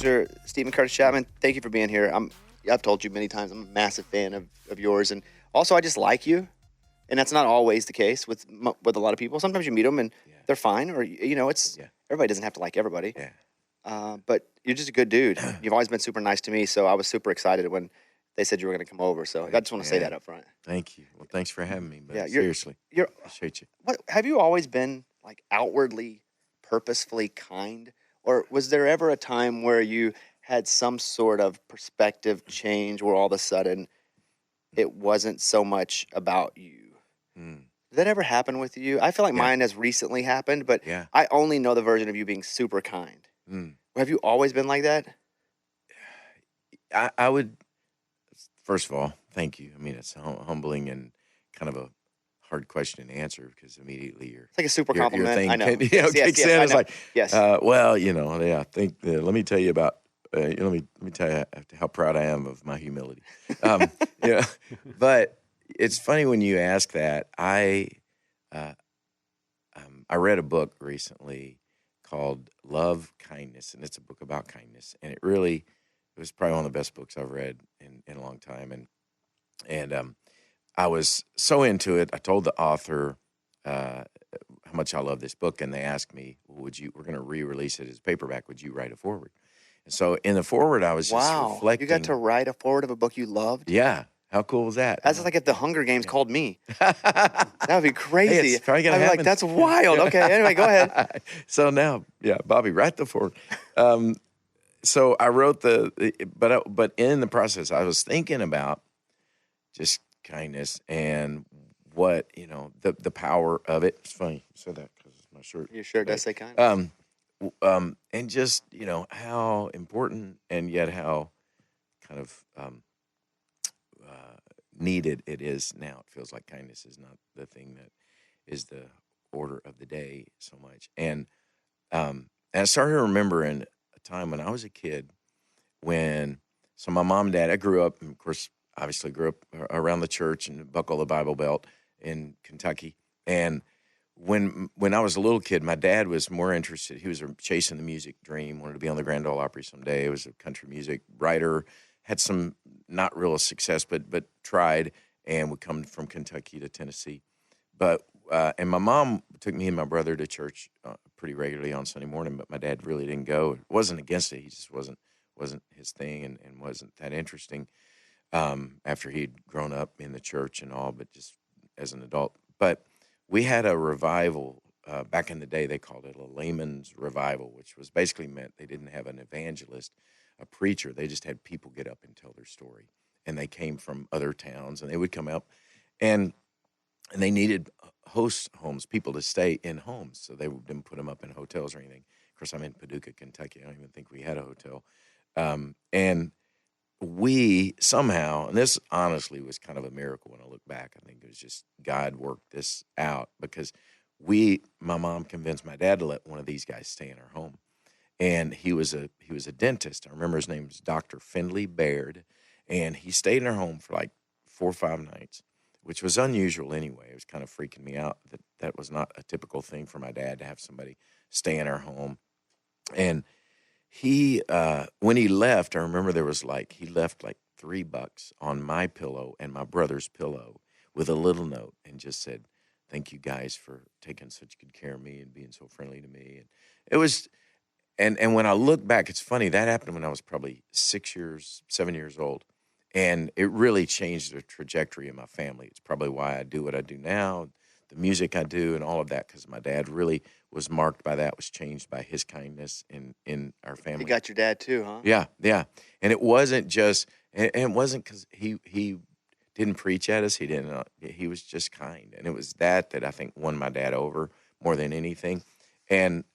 Mr. Stephen Curtis Chapman, thank you for being here. I've told you many times I'm a massive fan of yours, and also I just like you, and that's not always the case with a lot of people. Sometimes you meet them and they're fine, or it's everybody doesn't have to like everybody. Yeah. But you're just a good dude. You've always been super nice to me, so I was super excited when they said you were going to come over. So I just want to say that up front. Thank you. Well, thanks for having me. But seriously, appreciate you. What have you always been like outwardly, purposefully kind, or was there ever a time where you had some sort of perspective change where all of a sudden it wasn't so much about you? Did that ever happen with you? I feel like mine has recently happened, but I only know the version of you being super kind. Have you always been like that? I would, first of all, thank you. I mean, it's humbling and kind of a hard question to answer because immediately it's like a super compliment. Thing I know. Kicks in. It's like, yes. Well, I think, let me tell you about, let me tell you how proud I am of my humility. But it's funny when you ask that. I read a book recently called Love, Kindness, and it's a book about kindness. And it was probably one of the best books I've read in a long time. And I was so into it. I told the author how much I love this book, and they asked me, we're going to re-release it as paperback. Would you write a foreword? And so in the foreword, I was just reflecting. You got to write a foreword of a book you loved? Yeah. How cool was that? That's like if the Hunger Games called me. That would be crazy. Hey, it's probably gonna happen. Like, that's wild. Okay, anyway, go ahead. So now, Bobby, write the foreword. So I wrote but in the process, I was thinking about just kindness and what, the power of it. It's funny you said that because my shirt. Your shirt does say kindness. And just, how important and yet how kind of needed it is now. It feels like kindness is not the thing that is the order of the day so much. And I started remembering a time when I was a kid so my mom and dad, I grew up, and of course, obviously grew up around the church and buckle the Bible belt in Kentucky. And when I was a little kid, my dad was more interested. He was chasing the music dream, wanted to be on the Grand Ole Opry someday. He was a country music writer, had some not real success, but tried, and would come from Kentucky to Tennessee. But and my mom took me and my brother to church pretty regularly on Sunday morning, but my dad really didn't go. It wasn't against it. He just wasn't his thing and wasn't that interesting after he'd grown up in the church and all, but just as an adult. But we had a revival back in the day. They called it a layman's revival, which was basically meant they didn't have an evangelist, a preacher. They just had people get up and tell their story. And they came from other towns, and they would come up, and they needed homes, people to stay in homes. So they didn't put them up in hotels or anything. Of course, I'm in Paduka, Kentucky. I don't even think we had a hotel. And we somehow, and this honestly was kind of a miracle when I look back. I think it was just God worked this out because my mom convinced my dad to let one of these guys stay in our home. And he was a dentist. I remember his name was Dr. Findley Baird. And he stayed in our home for like 4 or 5 nights, which was unusual anyway. It was kind of freaking me out that was not a typical thing for my dad to have somebody stay in our home. And he, when he left, I remember he left like $3 on my pillow and my brother's pillow with a little note and just said, "Thank you guys for taking such good care of me and being so friendly to me." And it was, and when I look back, it's funny, that happened when I was probably 7 years old. And it really changed the trajectory of my family. It's probably why I do what I do now, the music I do and all of that, because my dad really was marked by that, was changed by his kindness in our family. You got your dad too, huh? Yeah. And it wasn't just, and it wasn't because he didn't preach at us. He was just kind. And it was that I think won my dad over more than anything. And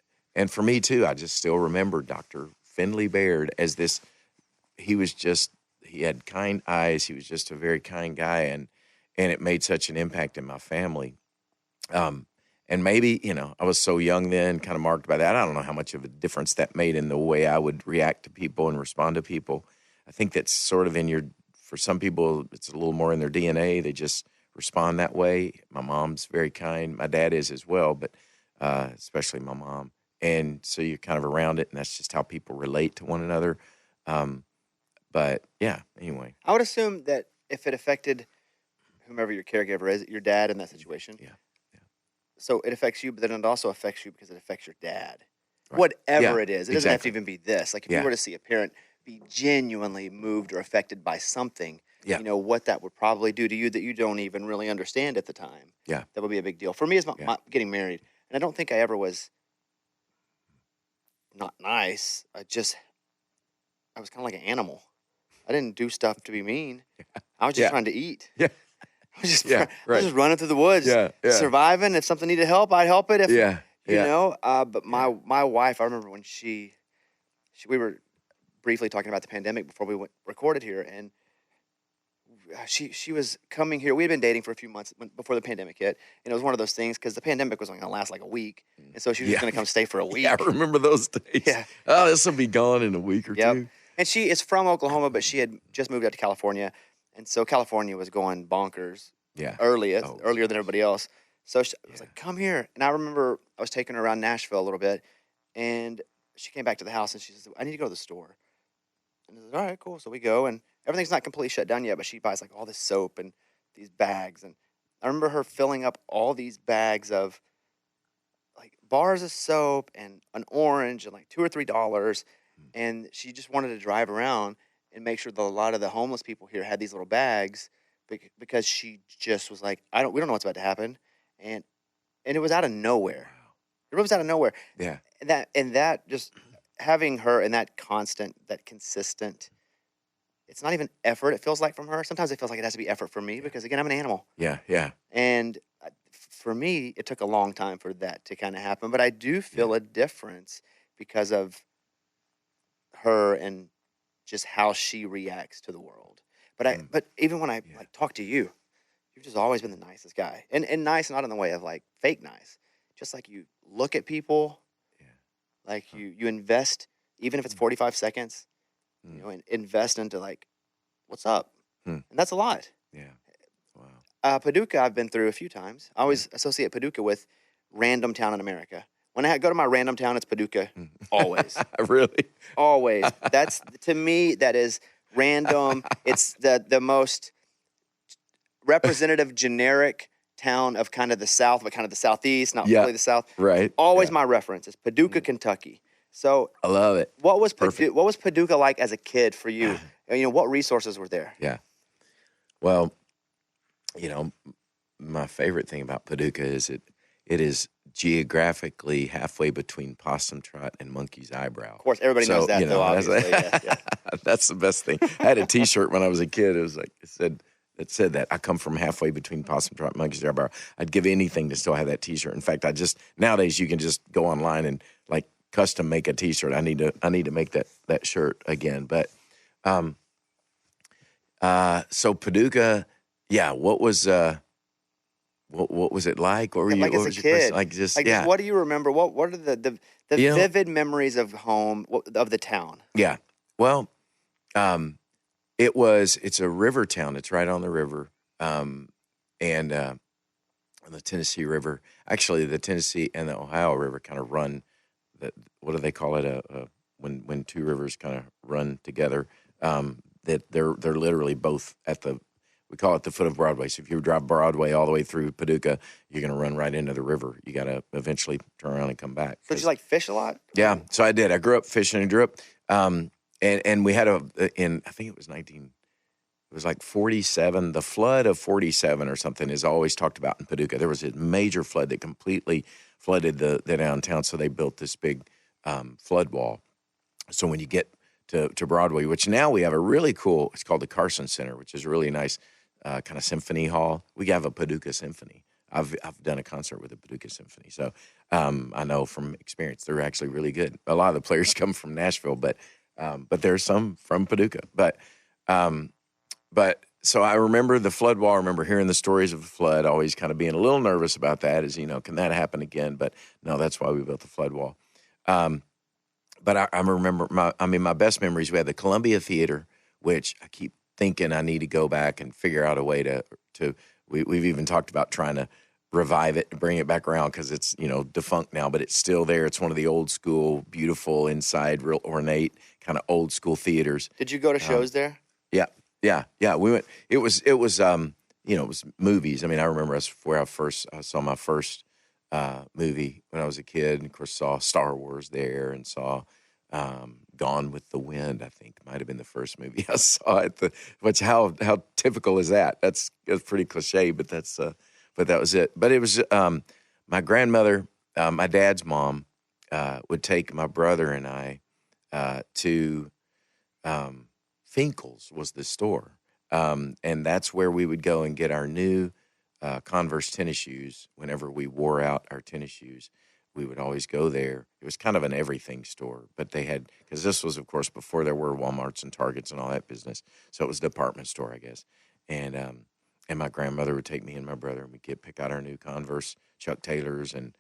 for me too, I just still remember Dr. Findley Baird as this, he had kind eyes. He was just a very kind guy, and it made such an impact in my family. And maybe, I was so young then, kind of marked by that. I don't know how much of a difference that made in the way I would react to people and respond to people. I think that's sort of for some people, it's a little more in their DNA. They just respond that way. My mom's very kind. My dad is as well, but especially my mom and so you're kind of around it, and that's just how people relate to one another. Um, but yeah, anyway. I would assume that if it affected whomever your caregiver is, your dad in that situation, Yeah. Yeah. so it affects you, but then it also affects you because it affects your dad. Right. Whatever Yeah, it is, it doesn't have to exactly. even be this. Like if you Yeah. were to see a parent be genuinely moved or affected by something, Yeah. you know what that would probably do to you that you don't even really understand at the time. Yeah. That would be a big deal for me. Is Yeah. my getting married, and I don't think I ever was not nice. I was kind of like an animal. I didn't do stuff to be mean. I was just Yeah. trying to eat. Yeah. I was just Yeah. I was Right. just running through the woods, Yeah. Yeah. surviving. If something needed help, I'd help it. If Yeah. you Yeah. know, but Yeah. my wife, I remember when we were briefly talking about the pandemic before we recorded here, and she was coming here. We had been dating for a few months before the pandemic hit, and it was one of those things because the pandemic was only going to last like a week, and so she was just Yeah. going to come stay for a week. Yeah, I remember those days. Yeah. Oh, this will be gone in a week or Yep. two. And she is from Oklahoma, but she had just moved out to California, and so California was going bonkers Yeah. earlier Oh, than everybody else. So I was Yeah. like, "Come here," and I remember I was taking her around Nashville a little bit, and she came back to the house and she says, "I need to go to the store." And I said, "All right, cool." So we go, and everything's not completely shut down yet, but she buys like all this soap and these bags, and I remember her filling up all these bags of like bars of soap and an orange and like $2 or $3, Mm. and she just wanted to drive around and make sure that a lot of the homeless people here had these little bags because she just was like, we don't know what's about to happen, and it was out of nowhere. Wow. It was out of nowhere. Yeah. And that just having her and that constant, that consistent. It's not even effort. It feels like from her. Sometimes it feels like it has to be effort for me because again, I'm an animal. Yeah. Yeah. And for me, it took a long time for that to kind of happen. But I do feel a difference because of her and just how she reacts to the world. Mm. But even when I Yeah. like talk to you, you've just always been the nicest guy, and nice not in the way of like fake nice, just like you look at people, Yeah. like you invest, even if it's 45 seconds, Mm. and invest into like what's up, Hmm. and that's a lot. Yeah. Wow. Paducah, I've been through a few times. I always associate Paducah with random town in America. When I go to my random town, it's Paducah. Mm. Always. Really? Always. That's, to me, that is random. It's the most representative, generic town of kind of the South, but kind of the Southeast, not Yeah. fully the South. Right. Always Yeah. my reference is Paduka, Kentucky. So I love it. what was Perfect. what was Paducah like as a kid for you? What resources were there? Yeah. Well, my favorite thing about Paducah is it is geographically halfway between Possum Trot and Monkey's Eyebrow. Of course, everybody knows that, though, obviously. Yeah. That's the best thing. I had a T-shirt when I was a kid. It was like it said that I come from halfway between Possum Trot and Monkey's Eyebrow. I'd give anything to still have that T-shirt. In fact, nowadays you can just go online and like custom make a T-shirt. I need to make that shirt again. But so Paducah, yeah. What was it like? What were you Like what as a was your question? kid, Like just like yeah. just what do you remember? What are the vivid memories of home of the town? Yeah. Well, it's a river town. It's right on the river. And on the Tennessee River. Actually, the Tennessee and the Ohio River kind of run what do they call it? When two rivers kind of run together. That they're literally both we call it the foot of Broadway. So if you drive Broadway all the way through Paducah, you're going to run right into the river. You got to eventually turn around and come back. So did you like fish a lot? Yeah, so I did. I grew up fishing. I grew up, and we had I think it was it was like 47. The flood of 47 or something is always talked about in Paducah. There was a major flood that completely flooded the downtown. So they built this big flood wall. So when you get to Broadway, which now we have a really cool, it's called the Carson Center, which is a really nice kind of symphony hall. We have a Paducah Symphony. I've done a concert with the Paducah Symphony, so I know from experience they're actually really good. A lot of the players come from Nashville, but there's some from Paducah. But so I remember the flood wall. I remember hearing the stories of the flood, always kind of being a little nervous about that. Can that happen again? But no, that's why we built the flood wall. But I remember my best memories. We had the Columbia Theater, which I keep thinking I need to go back and figure out a way to. We've even talked about trying to revive it and bring it back around because it's, defunct now, but it's still there. It's one of the old school, beautiful inside, real ornate kind of old school theaters. Did you go to shows there? Yeah, yeah. We went. It was it was movies. I mean, I remember where I saw my first movie when I was a kid, and of course saw Star Wars there, and saw Gone with the Wind. I think might have been the first movie I saw at the. Which how typical is that? That's pretty cliche, but but that was it. But it was my grandmother, my dad's mom, would take my brother and I to Finkel's was the store. And that's where we would go and get our new Converse tennis shoes. Whenever we wore out our tennis shoes, we would always go there. It was kind of an everything store, but they had, because this was, of course, before there were Walmarts and Targets and all that business. So it was a department store, I guess. And my grandmother would take me and my brother, and we'd pick out our new Converse Chuck Taylors and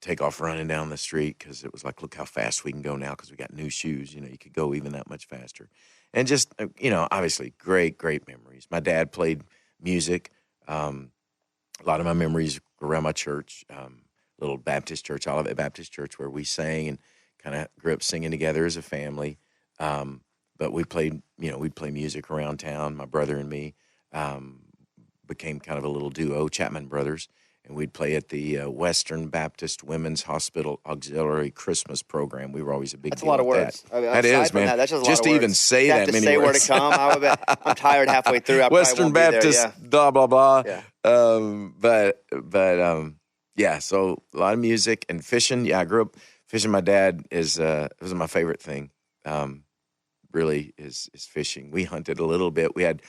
take off running down the street because it was like, look how fast we can go now because we got new shoes. You could go even that much faster. And just, obviously great, great memories. My dad played music. A lot of my memories around my church, little Baptist church, Olivet Baptist Church, where we sang and kind of grew up singing together as a family. But we played, we'd play music around town, my brother and me. Became kind of a little duo, Chapman Brothers, and we'd play at the Western Baptist Women's Hospital Auxiliary Christmas Program. We were always a big That's a deal lot of with words. that. That is, man. That's just a lot just of to words. even say You that have to many say words. where to come. I'm tired halfway through. I Western probably won't be Baptist, there, blah blah blah. Yeah. Yeah. So a lot of music and fishing. Yeah, I grew up fishing. My dad was my favorite thing. Really is fishing. We hunted a little bit. We had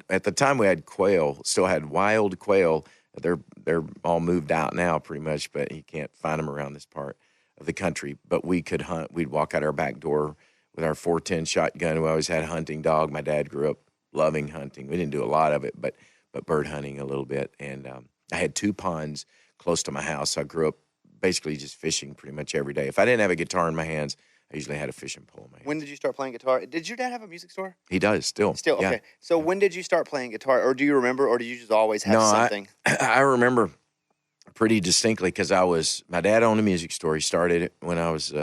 at the time we had quail. Still had wild quail. They're all moved out now pretty much, but you can't find them around this part of the country. But we could hunt. We'd walk out our back door with our 410 shotgun. We always had a hunting dog. My dad grew up loving hunting. We didn't do a lot of it, but bird hunting a little bit. And I had 2 ponds close to my house. So I grew up basically just fishing pretty much every day. If I didn't have a guitar in my hands, I usually had a fishing pole in my hands. When did you start playing guitar? Did your dad have a music store? He does still. Still, okay. Yeah. So when did you start playing guitar, or do you remember, or did you just always have something? I remember pretty distinctly because my dad owned a music store. He started it when I was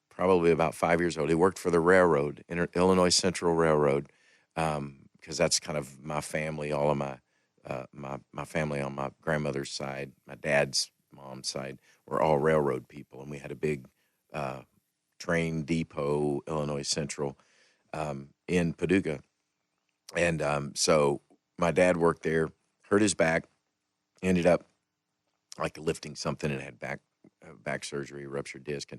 probably about 5 years old. He worked for the railroad, Illinois Central Railroad, because that's kind of my family. All of my family on my grandmother's side, my dad's mom's side, were all railroad people, and we had a big train depot, Illinois Central, in Paduka. And so my dad worked there, hurt his back, ended up like lifting something and had back surgery, ruptured disc.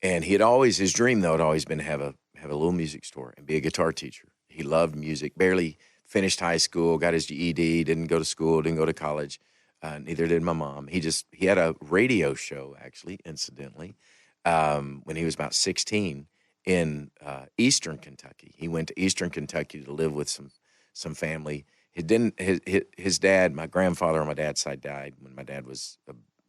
And his dream though had always been to have a little music store and be a guitar teacher. He loved music, barely finished high school, got his GED, didn't go to school, didn't go to college. Neither did my mom. He had a radio show, actually, incidentally, when he was about 16 in Eastern Kentucky. He went to Eastern Kentucky to live with some family. His dad, my grandfather on my dad's side, died when my dad was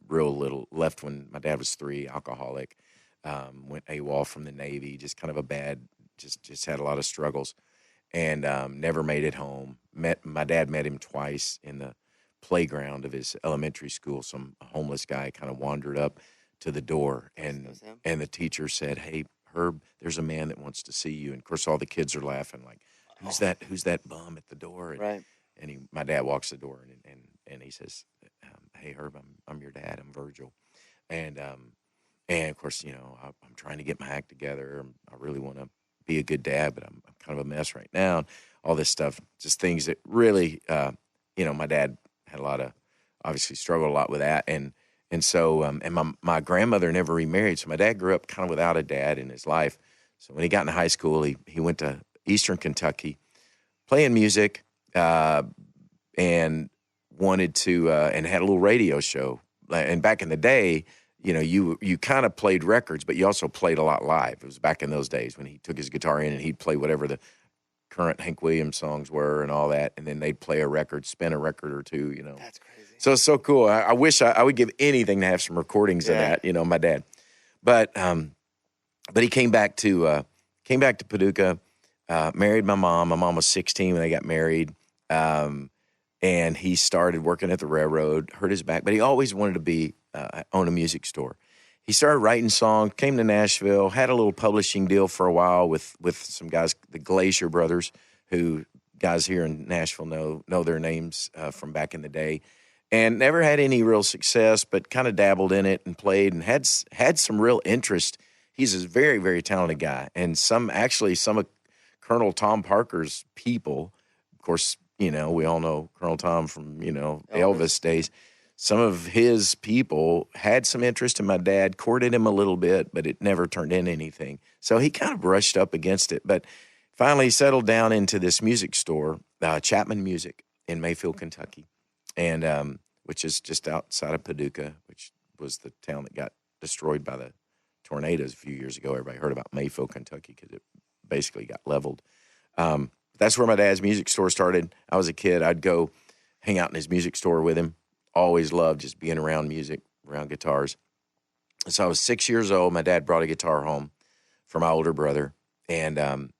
real little. Left when my dad was 3, alcoholic. Went AWOL from the Navy. Just kind of a bad. Just had a lot of struggles, and never made it home. My dad met him twice in the playground of his elementary school. Some homeless guy kind of wandered up to the door, and the teacher said, "Hey, Herb, there's a man that wants to see you." And of course, all the kids are laughing, like, "Who's that? Who's that bum at the door?" And, Right. And my dad walks the door, and he says, "Hey, Herb, I'm your dad. I'm Virgil." And of course, I'm trying to get my act together. I really want to be a good dad, but I'm kind of a mess right now. And all this stuff, just things that really, my dad had obviously struggled a lot with that. And so, and my grandmother never remarried. So my dad grew up kind of without a dad in his life. So when he got into high school, he went to Eastern Kentucky playing music, and wanted to, and had a little radio show. And back in the day, you kind of played records, but you also played a lot live. It was back in those days when he took his guitar in and he'd play whatever the current Hank Williams songs were and all that. And then they'd play spin a record or two, That's crazy. So it's so cool. I wish I would give anything to have some recordings of that, my dad. But he came back to Paduka, married my mom. My mom was 16 when they got married. and he started working at the railroad, hurt his back, but he always wanted to be own a music store. He started writing songs, came to Nashville, had a little publishing deal for a while with some guys, the Glacier Brothers, who guys here in Nashville know their names from back in the day, and never had any real success, but kind of dabbled in it and played and had some real interest. He's a very, very talented guy, and some of Colonel Tom Parker's people, of course, we all know Colonel Tom from, Elvis days. Some of his people had some interest in my dad, courted him a little bit, but it never turned into anything. So he kind of brushed up against it, but finally settled down into this music store, Chapman Music in Mayfield, Kentucky, and which is just outside of Paduka, which was the town that got destroyed by the tornadoes a few years ago. Everybody heard about Mayfield, Kentucky, because it basically got leveled. That's where my dad's music store started. I was a kid. I'd go hang out in his music store with him. Always loved just being around music, around guitars. So I was 6 years old. My dad brought a guitar home for my older brother. And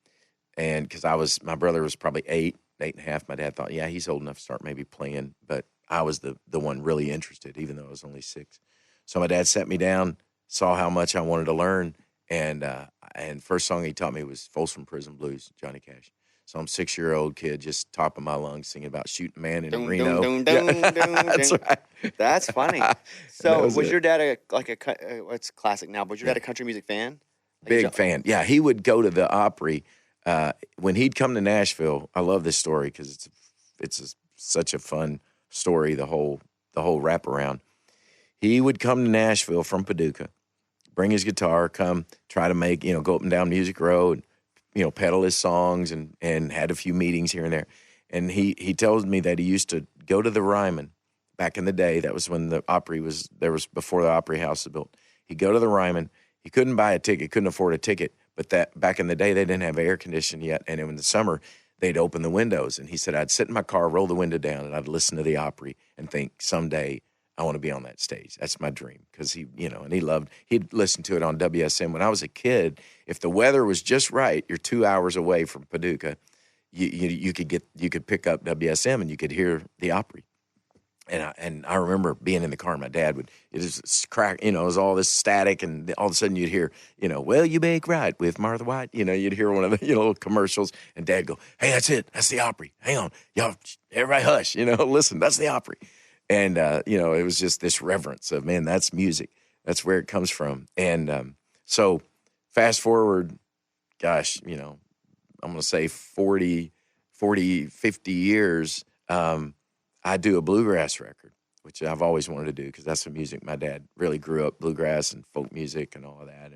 because my brother was probably 8 and a half, my dad thought, yeah, he's old enough to start maybe playing. But I was the one really interested, even though I was only 6. So my dad sat me down, saw how much I wanted to learn. And first song he taught me was Folsom Prison Blues, Johnny Cash. So I'm 6-year-old kid, just top of my lungs, singing about shooting a man in Reno. That's right. That's funny. So was your dad it's classic now, but was your dad a country music fan? Big fan. Yeah, he would go to the Opry. When he'd come to Nashville, I love this story because it's such a fun story, the whole wraparound. He would come to Nashville from Paduka, bring his guitar, come try to make, go up and down Music Road, pedal his songs and had a few meetings here and there. And he tells me that he used to go to the Ryman back in the day. That was when the Opry was before the Opry House was built. He'd go to the Ryman. He couldn't buy a ticket, couldn't afford a ticket. But that back in the day, they didn't have air conditioning yet. And in the summer, they'd open the windows. And he said, I'd sit in my car, roll the window down, and I'd listen to the Opry and think, someday I want to be on that stage. That's my dream. Because and he'd listen to it on WSM. When I was a kid, if the weather was just right, you're 2 hours away from Paduka, you could pick up WSM and you could hear the Opry. And I remember being in the car, and my dad it just crack, it was all this static, and all of a sudden you'd hear, well, you bake right with Martha White. You'd hear one of the, little commercials, and Dad go, hey, that's it. That's the Opry. Hang on. Y'all, everybody hush, listen, that's the Opry. And, it was just this reverence of, man, that's music. That's where it comes from. And so fast forward, gosh, I'm going to say 40, 50 years, I do a bluegrass record, which I've always wanted to do because that's the music. My dad really grew up bluegrass and folk music and all of that.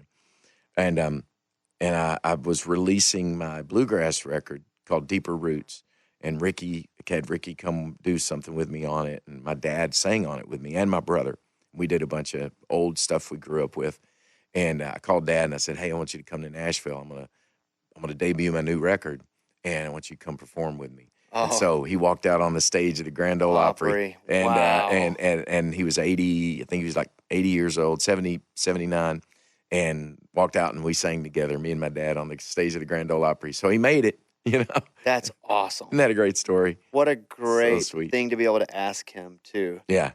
And I was releasing my bluegrass record called Deeper Roots. And had Ricky come do something with me on it. And my dad sang on it with me and my brother. We did a bunch of old stuff we grew up with. And I called Dad and I said, hey, I want you to come to Nashville. I'm gonna debut my new record, and I want you to come perform with me. Oh. And so he walked out on the stage of the Grand Ole Opry. And, wow. And he was 80, I think he was like 80 years old, 70, 79, and walked out and we sang together, me and my dad, on the stage of the Grand Ole Opry. So he made it. That's awesome. Isn't that a great story? What a great thing to be able to ask him too. Yeah.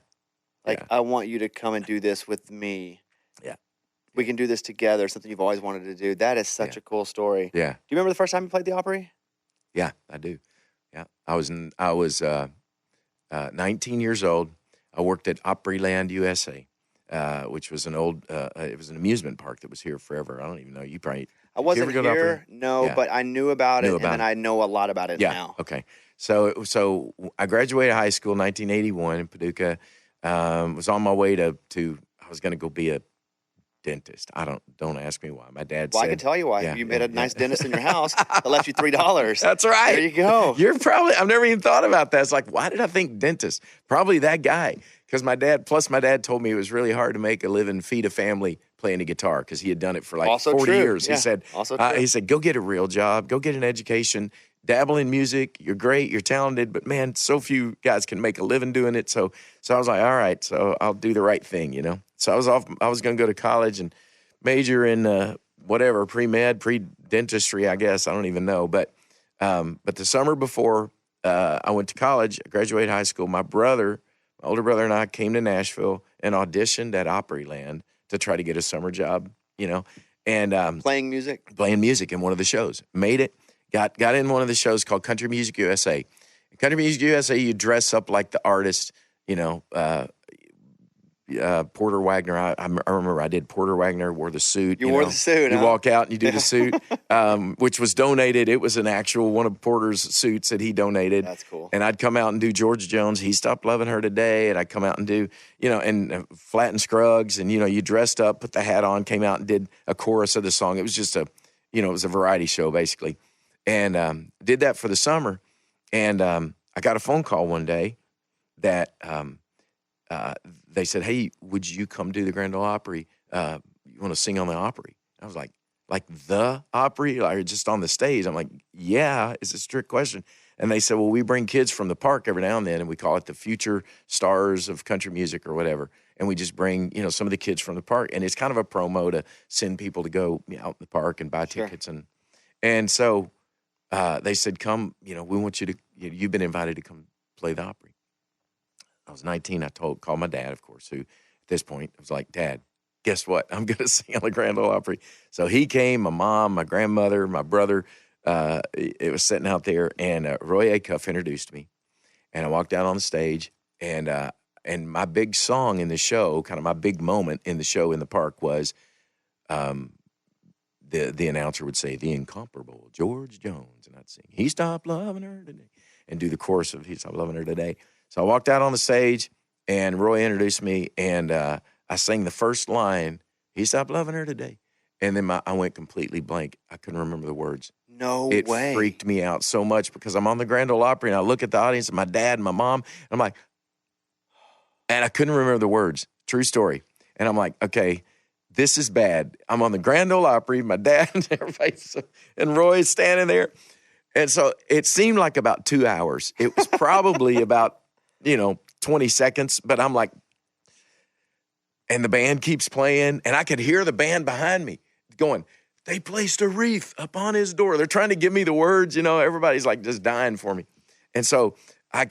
I want you to come and do this with me. Yeah. We can do this together, something you've always wanted to do. That is such a cool story. Yeah. Do you remember the first time you played the Opry? Yeah, I do. Yeah. I was 19 years old. I worked at Opryland, USA, which was it was an amusement park that was here forever. I don't even know. You probably... I wasn't here, but I knew about it, and I know a lot about it now. Okay. So I graduated high school in 1981 in Paduka. Was on my way to I was going to go be a dentist. Don't ask me why. My dad said... Well, I can tell you why. You made a nice dentist in your house that left you $3. That's right. There you go. I've never even thought about that. It's like, why did I think dentist? Probably that guy. Because my dad told me it was really hard to make a living, feed a family playing the guitar because he had done it for like 40 years. Yeah. He said, go get a real job, go get an education, dabble in music. You're great, you're talented, but man, so few guys can make a living doing it. So I was like, all right, so I'll do the right thing, So I was going to go to college and major in pre-med, pre-dentistry, I guess. I don't even know. But the summer before I went to college, I graduated high school. My older brother and I came to Nashville and auditioned at Opryland to try to get a summer job, and Playing music. playing music in one of the shows. Made it, got in one of the shows called Country Music USA. In Country Music USA, you dress up like the artist, Porter Wagner. I remember I did Porter Wagner, wore the suit. You wore the suit, You huh? walk out and you do the suit, which was donated. It was an actual one of Porter's suits that he donated. That's cool. And I'd come out and do George Jones, He Stopped Loving Her Today. And I'd come out and do, and Flat and Scruggs. And, you dressed up, put the hat on, came out and did a chorus of the song. It was just it was a variety show, basically. And did that for the summer. And I got a phone call one day that they said, "Hey, would you come do the Grand Ole Opry? You want to sing on the Opry?" I was like the Opry, like just on the stage? I'm like, yeah, it's a strict question. And they said, well, we bring kids from the park every now and then, and we call it the future stars of country music or whatever. And we just bring, some of the kids from the park. And it's kind of a promo to send people to go out in the park and buy tickets. And so they said, come, we want you to, you've been invited to come play the Opry. I was 19. I called my dad, of course, who at this point was like, Dad, guess what? I'm going to sing on the Grand Ole Opry. So he came, my mom, my grandmother, my brother. It was sitting out there, and Roy Acuff introduced me. And I walked out on the stage, and my big song in the show, kind of my big moment in the show in the park was the announcer would say, the incomparable George Jones. And I'd sing, He Stopped Loving Her Today, and do the chorus of He Stopped Loving Her Today. So I walked out on the stage, and Roy introduced me, and I sang the first line, He Stopped Loving Her Today. And then I went completely blank. I couldn't remember the words. No way. It freaked me out so much because I'm on the Grand Ole Opry, and I look at the audience, and my dad and my mom, and I'm like, and I couldn't remember the words. True story. And I'm like, okay, this is bad. I'm on the Grand Ole Opry, my dad and everybody, and Roy's standing there. And so it seemed like about 2 hours. It was probably about, 20 seconds, but I'm like, and the band keeps playing, and I could hear the band behind me going, they placed a wreath upon his door. They're trying to give me the words, everybody's like just dying for me. And so I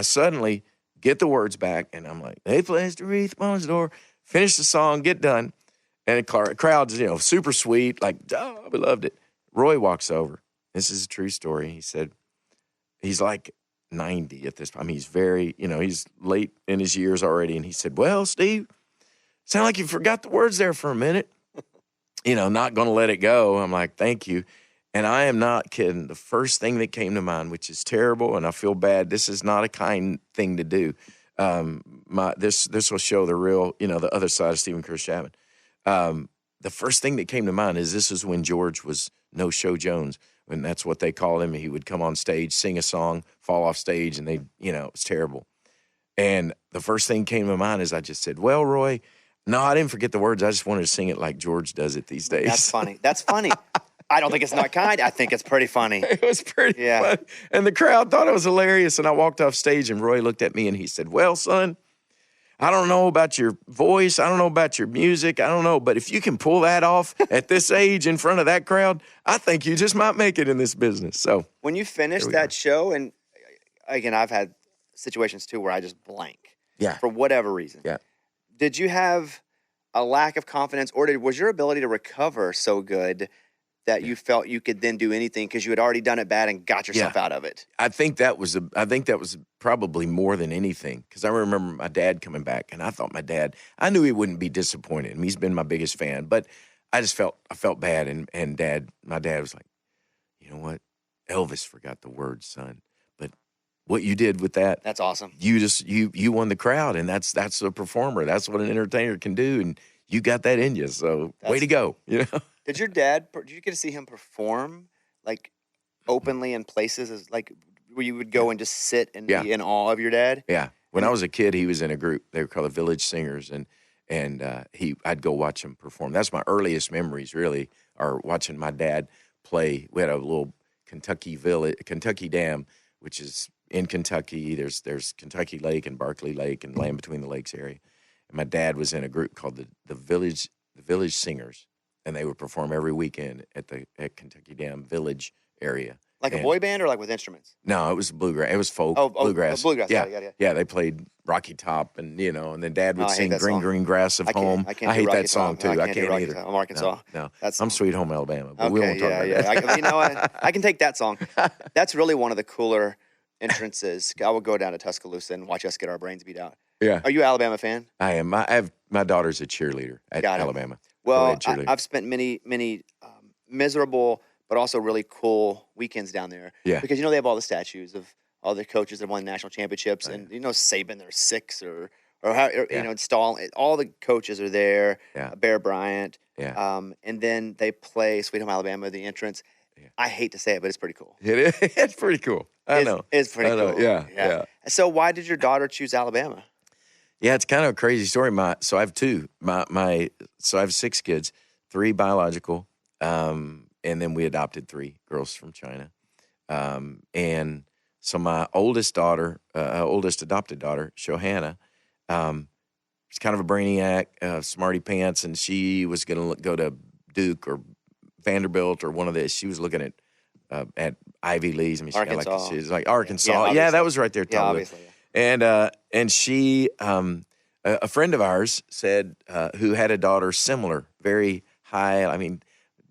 suddenly get the words back, and I'm like, they placed a wreath upon his door, finish the song, get done. And the crowd's, super sweet, like, oh, we loved it. Roy walks over. This is a true story. He said, he's like 90 at this time. He's very, he's late in his years already. And he said, well, Steve, sound like you forgot the words there for a minute. Not going to let it go. I'm like, thank you. And I am not kidding. The first thing that came to mind, which is terrible, and I feel bad, this is not a kind thing to do. This will show the real, the other side of Stephen Curtis Chapman. The first thing that came to mind is this is when George was No Show Jones, when that's what they called him. He would come on stage, sing a song, fall off stage, and it was terrible. And the first thing came to mind is I just said, well, Roy, no, I didn't forget the words. I just wanted to sing it like George does it these days. That's funny. That's funny. I don't think it's not kind. I think it's pretty funny. It was pretty funny. And the crowd thought it was hilarious. And I walked off stage, and Roy looked at me, and he said, well, son, I don't know about your voice. I don't know about your music. I don't know. But if you can pull that off at this age in front of that crowd, I think you just might make it in this business. So when you finished that show, and again, I've had situations too where I just blank. Yeah. For whatever reason. Yeah. Did you have a lack of confidence, or was your ability to recover so good that you felt you could then do anything because you had already done it bad and got yourself out of it? I think that was probably more than anything, because I remember my dad coming back, and I thought I knew he wouldn't be disappointed. I mean, he's been my biggest fan, but I felt bad, and my dad was like, you know what? Elvis forgot the words, son. But what you did with that's awesome. You won the crowd, and that's a performer. That's what an entertainer can do, and you got that in you. So way to go, Did you get to see him perform like openly in places where you would go and just sit and be in awe of your dad? Yeah. When I was a kid, he was in a group. They were called the Village Singers, and I'd go watch him perform. That's my earliest memories, really, are watching my dad play. We had a little Kentucky Dam, which is in Kentucky. There's Kentucky Lake and Barkley Lake and Land Between the Lakes area. And my dad was in a group called the Village Singers, and they would perform every weekend at Kentucky Dam Village area. Like a And boy band or like with instruments? no, it was bluegrass. It was folk, Bluegrass. bluegrass. Yeah. Yeah, yeah. They played Rocky Top, and and then Dad No, would I hate sing that "Green song. Green Grass of Home." I can't I do hate Rocky that song Top. No, too. I I can't do can't Rocky either. Top. I'm Arkansas. No. That I'm song. Sweet Home Alabama, but we Okay, won't talk about that. You know what? I can take that song. That's really one of the cooler entrances. I would go down to Tuscaloosa and watch us get our brains beat out. Yeah, Are you an Alabama fan? I am. My daughter's a cheerleader at Got it. Alabama. Well, Co-ed cheerleader. I've spent many miserable but also really cool weekends down there. Yeah. Because they have all the statues of all the coaches that won national championships, Oh, and Saban, there's 6 or how Yeah. Stalin. All the coaches are there. Yeah. Bear Bryant. Yeah. And then they play Sweet Home Alabama, the entrance. Yeah. I hate to say it, but it's pretty cool. It is. It's pretty cool. I know. It's pretty I know. cool. Yeah. So why did your daughter choose Alabama? Yeah, it's kind of a crazy story. So I have 2. So I have 6 kids, 3 biological, and then we adopted 3 girls from China. And so my oldest adopted daughter, Shohana, she's kind of a brainiac, smarty pants, and she was going to go to Duke or Vanderbilt or one of this. She was looking at Ivy Leagues. I mean, Arkansas. She's like Arkansas. Yeah, Yeah, that was right there. Yeah, Totally. obviously. Yeah. And she, a friend of ours said, who had a daughter similar, very high. I mean,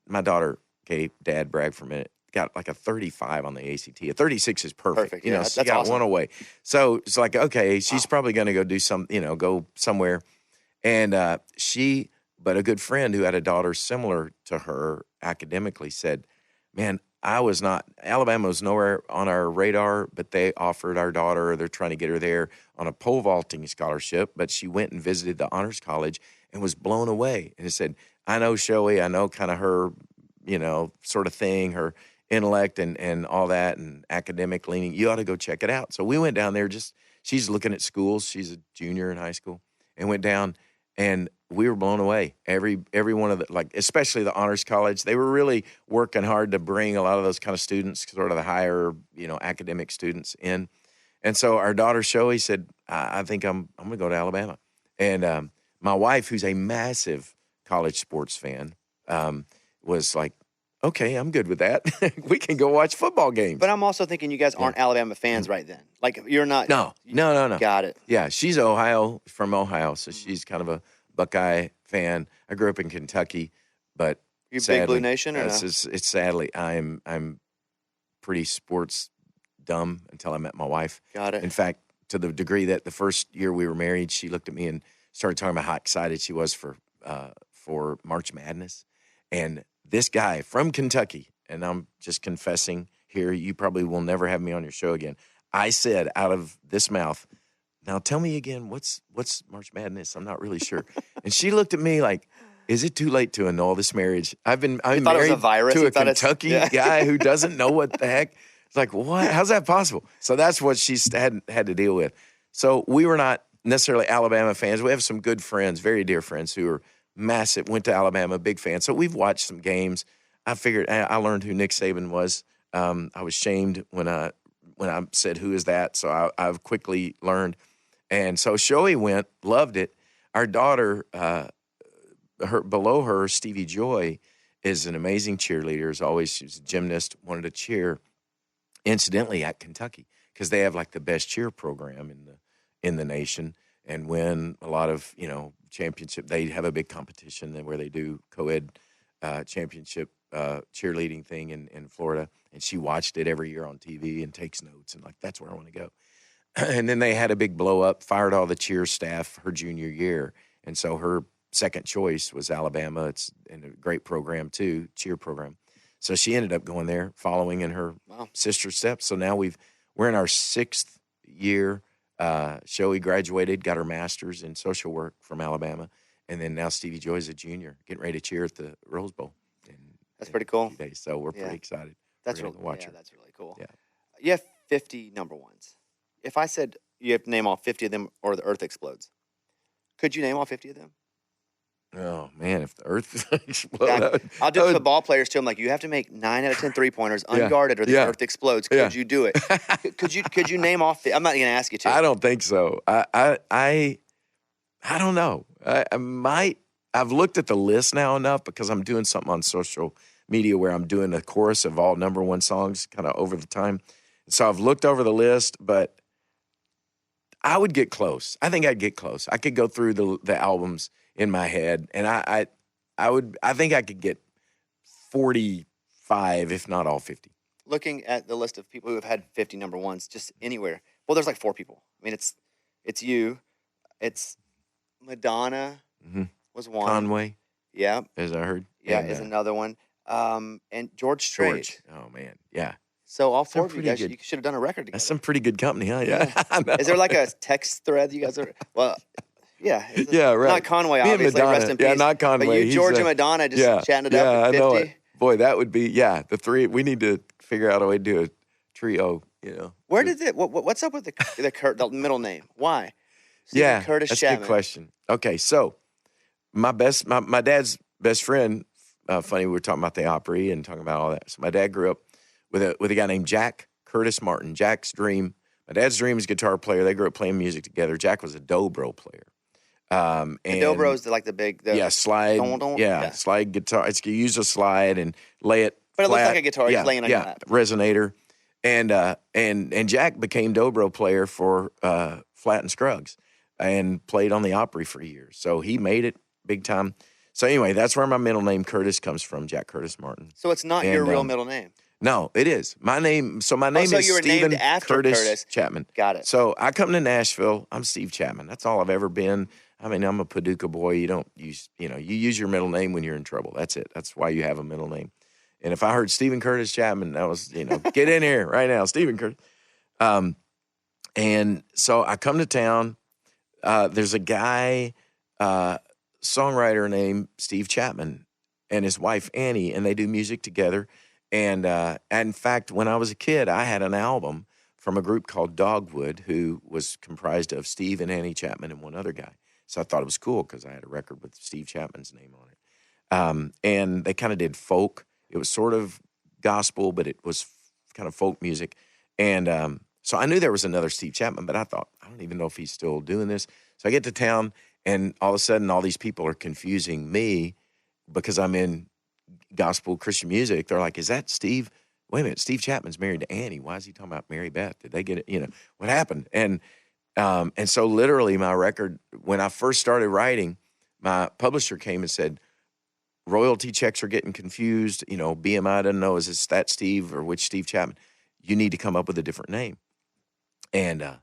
my daughter, okay, Dad, brag for a minute, got like a 35 on the ACT. A 36 is perfect. That's She got awesome. one away. So it's like, okay, she's probably going to go do go somewhere. And but a good friend who had a daughter similar to her academically said, man, Alabama was nowhere on our radar, but they offered our daughter, they're trying to get her there on a pole vaulting scholarship, but she went and visited the honors college and was blown away. And it said, I know Shoei, I know kind of her, sort of thing, her intellect and all that and academic leaning. You ought to go check it out. So we went down there, she's looking at schools. She's a junior in high school, and went down, and we were blown away. Every one of the, especially the honors college, they were really working hard to bring a lot of those kind of students, sort of the higher, academic students in. And so our daughter Shoei said, I think I'm going to go to Alabama. And my wife, who's a massive college sports fan, was like, okay, I'm good with that. We can go watch football games. But I'm also thinking you guys aren't Alabama fans right then. Like, you're not. No. Got it. Yeah, she's from Ohio, so she's kind of a Buckeye fan. I grew up in Kentucky, but You sadly, big Blue Nation or no? it's sadly I'm pretty sports dumb until I met my wife. Got it. In fact, to the degree that the first year we were married, she looked at me and started talking about how excited she was for March Madness. And this guy from Kentucky, and I'm just confessing here, you probably will never have me on your show again. I said out of this mouth, now tell me again, what's March Madness? I'm not really sure. And she looked at me like, is it too late to annul this marriage? I'm married to a Kentucky guy who doesn't know what the heck. It's like, what? How's that possible? So that's what she's had to deal with. So we were not necessarily Alabama fans. We have some good friends, very dear friends, who are massive, went to Alabama, big fans. So we've watched some games. I figured I learned who Nick Saban was. I was shamed when I said, who is that? So I've quickly learned. And so Shoei went, loved it. Our daughter, below her, Stevie Joy, is an amazing cheerleader. She was a gymnast, wanted to cheer, incidentally, at Kentucky, because they have like the best cheer program in the nation and win a lot of, championship. They have a big competition where they do co-ed championship cheerleading thing in Florida. And she watched it every year on TV and takes notes and that's where I want to go. And then they had a big blow up, fired all the cheer staff her junior year. And so her second choice was Alabama. It's in a great program too, cheer program. So she ended up going there, following in her sister's steps. So now we're in our 6th year. Shoei graduated, got her master's in social work from Alabama. And then now Stevie Joy's a junior, getting ready to cheer at the Rose Bowl. That's pretty cool. Days. So we're pretty excited. That's really cool. Yeah. You have 50 number ones. If I said you have to name all 50 of them or the earth explodes, could you name all 50 of them? Oh, man, if the earth exploded. I'll do it to the ball players, too. I'm like, you have to make 9 out of 10 three-pointers unguarded or the earth explodes. Could you do it? Could you name off? I'm not going to ask you to. I don't think so. I don't know. I might. I've looked at the list now enough because I'm doing something on social media where I'm doing a chorus of all number one songs kind of over the time. So I've looked over the list, but I would get close. I think I'd get close. I could go through the albums in my head, and I think I could get 45, if not all 50. Looking at the list of people who have had 50 number ones, just anywhere. Well, there's like 4 people. I mean, it's you, it's Madonna was one. Conway, yeah, as I heard, yeah, and, is another one. And George Strait. Oh man, yeah. So all 4 of you pretty guys, good. you should have done a record together. That's some pretty good company, huh? Yeah. Is there like a text thread you guys are? Well, yeah. Yeah, right. Not Conway, Me and obviously. Madonna. Rest in peace. Yeah, not Conway. But you, He's, George, and Madonna just chatting it up I at 50. know it. Boy, that would be, the 3. We need to figure out a way to do a trio, Where did it, what's up with the middle name? Why? Yeah, Curtis that's Chapman. a good question. Okay, so my dad's best friend, funny, we were talking about the Opry and talking about all that. So my dad grew up with a guy named Jack Curtis Martin. Jack's dream, my dad's dream is guitar player. They grew up playing music together. Jack was a dobro player. And the dobro is like the big... slide. Slide guitar. You use a slide and lay it But it flat. looks like a guitar. He's laying on your lap. Resonator. And Jack became dobro player for Flat and Scruggs and played on the Opry for years. So he made it big time. So anyway, that's where my middle name Curtis comes from, Jack Curtis Martin. So it's not your real middle name? No, it is. My name is you were Stephen named after Curtis Chapman. Got it. So I come to Nashville. I'm Steve Chapman. That's all I've ever been. I mean, I'm a Paduka boy. You don't use, you use your middle name when you're in trouble. That's it. That's why you have a middle name. And if I heard Stephen Curtis Chapman, that was, get in here right now, Stephen Curtis. And so I come to town. There's a guy, songwriter named Steve Chapman and his wife Annie, and they do music together. And in fact, when I was a kid, I had an album from a group called Dogwood, who was comprised of Steve and Annie Chapman and one other guy. So I thought it was cool because I had a record with Steve Chapman's name on it. And they kind of did folk. It was sort of gospel, but it was kind of folk music. And so I knew there was another Steve Chapman, but I thought, I don't even know if he's still doing this. So I get to town, and all of a sudden, all these people are confusing me because I'm in gospel Christian music. They're like, is that Steve? Wait a minute, Steve Chapman's married to Annie. Why is he talking about Mary Beth? Did they get it? What happened? And so literally my record, when I first started writing, my publisher came and said, royalty checks are getting confused. BMI doesn't know, is this that Steve or which Steve Chapman? You need to come up with a different name. And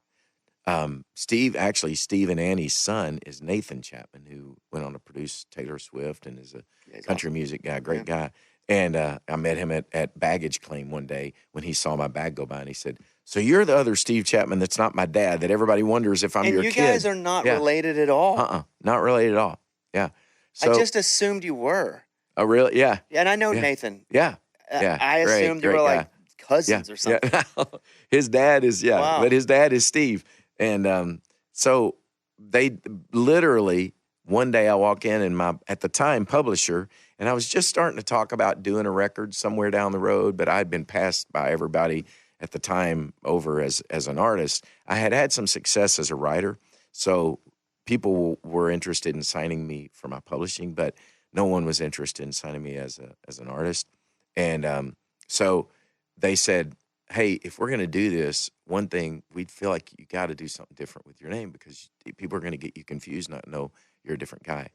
Steve and Annie's son is Nathan Chapman, who went on to produce Taylor Swift and is a country music guy, great guy. And I met him at baggage claim one day when he saw my bag go by, and he said, so you're the other Steve Chapman that's not my dad, that everybody wonders if I'm your kid. And you guys are not related at all? Not related at all. Yeah. So, I just assumed you were. Oh, really? Yeah. Yeah, and I know Nathan. Yeah. I assumed you were like cousins or something. Yeah. His dad is, wow. But his dad is Steve. And so they literally, one day I walk in and my, at the time, publisher, and I was just starting to talk about doing a record somewhere down the road, but I'd been passed by everybody at the time over as an artist. I had some success as a writer, so people were interested in signing me for my publishing, but no one was interested in signing me as an artist. And so they said, hey, if we're going to do this, one thing, we feel like you got to do something different with your name because people are going to get you confused, not know you're a different guy.